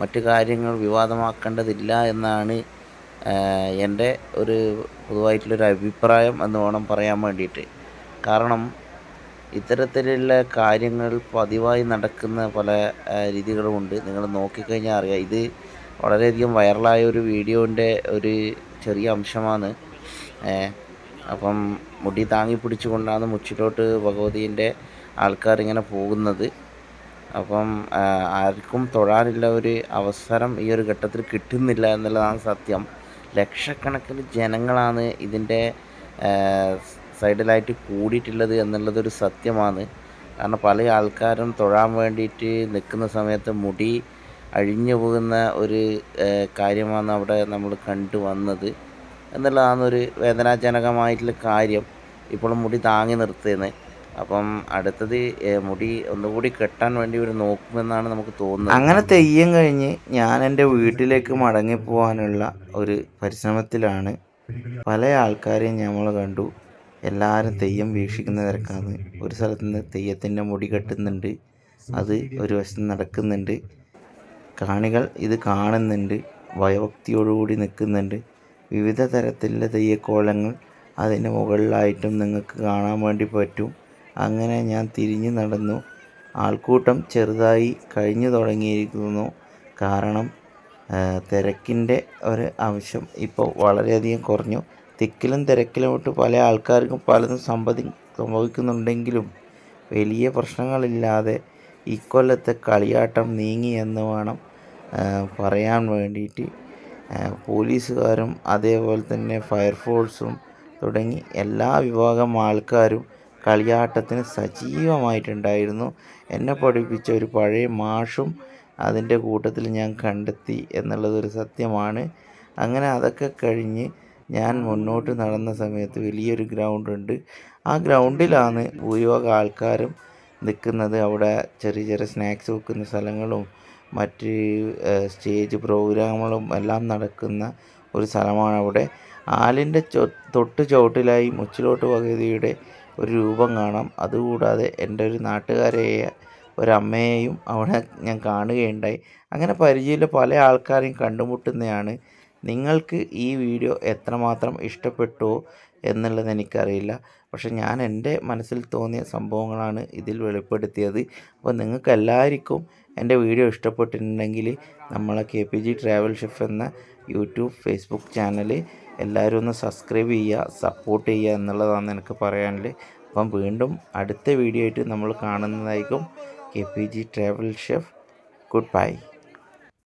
മറ്റു കാര്യങ്ങൾ വിവാദമാക്കേണ്ടതില്ല എന്നാണ് എൻ്റെ ഒരു പൊതുവായിട്ടുള്ളൊരു അഭിപ്രായം എന്ന് വേണം പറയാൻ വേണ്ടിയിട്ട്. കാരണം ഇത്തരത്തിലുള്ള കാര്യങ്ങൾ പതിവായി നടക്കുന്ന പല രീതികളുമുണ്ട്. നിങ്ങൾ നോക്കിക്കഴിഞ്ഞാൽ അറിയാം. ഇത് വളരെയധികം വൈറലായ ഒരു വീഡിയോൻ്റെ ഒരു ചെറിയ അംശമാണ്. അപ്പം മുടി താങ്ങി പിടിച്ചുകൊണ്ടാണ് മുച്ചിലോട്ട് ഭഗവതീൻ്റെ ആൾക്കാരിങ്ങനെ പോകുന്നത്. അപ്പം ആർക്കും തൊഴാനുള്ള ഒരു അവസരം ഈ ഒരു ഘട്ടത്തിൽ കിട്ടുന്നില്ല എന്നുള്ളതാണ് സത്യം. ലക്ഷക്കണക്കിന് ജനങ്ങളാണ് ഇതിൻ്റെ സൈഡിലായിട്ട് കൂടിയിട്ടുള്ളത് എന്നുള്ളതൊരു സത്യമാണ്. കാരണം പല ആൾക്കാരും തൊഴാൻ വേണ്ടിയിട്ട് നിൽക്കുന്ന സമയത്ത് മുടി അഴിഞ്ഞു പോകുന്ന ഒരു കാര്യമാണ് അവിടെ നമ്മൾ കണ്ടു വന്നത് എന്നുള്ളതാണ് ഒരു വേദനാജനകമായിട്ടുള്ള കാര്യം. ഇപ്പോഴും മുടി താങ്ങി നിർത്തുന്നത്. അപ്പം അടുത്തത് മുടി ഒന്നുകൂടി കെട്ടാൻ വേണ്ടി ഒരു നോക്കുമെന്നാണ് നമുക്ക് തോന്നുന്നത്. അങ്ങനെ തെയ്യം കഴിഞ്ഞ് ഞാൻ എൻ്റെ വീട്ടിലേക്ക് മടങ്ങിപ്പോകാനുള്ള ഒരു പരിശ്രമത്തിലാണ്. പല ആൾക്കാരെയും നമ്മൾ കണ്ടു. എല്ലാവരും തെയ്യം വീക്ഷിക്കുന്ന തിരക്കാണ്. ഒരു സ്ഥലത്ത് നിന്ന് തെയ്യത്തിൻ്റെ മുടി കെട്ടുന്നുണ്ട്, അത് ഒരു വശത്ത് നടക്കുന്നുണ്ട്. കാണികൾ ഇത് കാണുന്നുണ്ട്, ഭയഭക്തിയോടുകൂടി നിൽക്കുന്നുണ്ട്. വിവിധ തരത്തിലുള്ള തെയ്യക്കോലങ്ങൾ അതിൻ്റെ മുകളിലായിട്ടും നിങ്ങൾക്ക് കാണാൻ വേണ്ടി പറ്റും. അങ്ങനെ ഞാൻ തിരിഞ്ഞു നടന്നു. ആൾക്കൂട്ടം ചെറുതായി കഴിഞ്ഞു തുടങ്ങിയിരിക്കുന്നു. കാരണം തിരക്കിൻ്റെ ഒരു ആവശ്യം ഇപ്പോൾ വളരെയധികം കുറഞ്ഞു. തിക്കിലും തിരക്കിലുമിട്ട് പല ആൾക്കാർക്കും പലതും സംഭവിക്കുന്നുണ്ടെങ്കിലും വലിയ പ്രശ്നങ്ങളില്ലാതെ ഇക്കൊല്ലത്തെ കളിയാട്ടം നീങ്ങി എന്ന് വേണം പറയാൻ വേണ്ടിയിട്ട്. പോലീസുകാരും അതേപോലെ തന്നെ ഫയർഫോഴ്സും തുടങ്ങി എല്ലാ വിഭാഗം ആൾക്കാരും കളിയാട്ടത്തിന് സജീവമായിട്ടുണ്ടായിരുന്നു. എന്നെ പഠിപ്പിച്ച ഒരു പഴയ മാഷും അതിൻ്റെ കൂട്ടത്തിൽ ഞാൻ കണ്ടെത്തി എന്നുള്ളതൊരു സത്യമാണ്. അങ്ങനെ അതൊക്കെ കഴിഞ്ഞ് ഞാൻ മുന്നോട്ട് നടന്ന സമയത്ത് വലിയൊരു ഗ്രൗണ്ടുണ്ട്. ആ ഗ്രൗണ്ടിലാണ് ഭൂരിഭാഗം ആൾക്കാരും നിൽക്കുന്നത്. അവിടെ ചെറിയ ചെറിയ സ്നാക്സ് വെക്കുന്ന സ്ഥലങ്ങളും മറ്റ് സ്റ്റേജ് പ്രോഗ്രാമുകളും എല്ലാം നടക്കുന്ന ഒരു സ്ഥലമാണ് അവിടെ. ആലിൻ്റെ തൊട്ട് ചുവട്ടിലായി മുച്ചിലോട്ട് ഭഗവതിയുടെ ഒരു രൂപം കാണാം. അതുകൂടാതെ എൻ്റെ ഒരു നാട്ടുകാരായ ഒരമ്മയെയും അവിടെ ഞാൻ കാണുകയുണ്ടായി. അങ്ങനെ പരിചയമുള്ള പല ആൾക്കാരെയും കണ്ടുമുട്ടുന്നതാണ്. നിങ്ങൾക്ക് ഈ വീഡിയോ എത്രമാത്രം ഇഷ്ടപ്പെട്ടോ എന്നുള്ളത് എനിക്കറിയില്ല. പക്ഷെ ഞാൻ എൻ്റെ മനസ്സിൽ തോന്നിയ സംഭവങ്ങളാണ് ഇതിൽ വെളിപ്പെടുത്തിയത്. അപ്പോൾ നിങ്ങൾക്ക് എല്ലാവർക്കും എൻ്റെ വീഡിയോ ഇഷ്ടപ്പെട്ടിട്ടുണ്ടെങ്കിൽ നമ്മളെ KPG ട്രാവൽ ഷെഫ് എന്ന യൂട്യൂബ് ഫേസ്ബുക്ക് ചാനൽ എല്ലാവരും ഒന്ന് സബ്സ്ക്രൈബ് ചെയ്യുക, സപ്പോർട്ട് ചെയ്യുക എന്നുള്ളതാണ് എനിക്ക് പറയാനുള്ളത്. അപ്പം വീണ്ടും അടുത്ത വീഡിയോ ആയിട്ട് നമ്മൾ കാണുന്നതായിരിക്കും. KPG travel chef, good bye.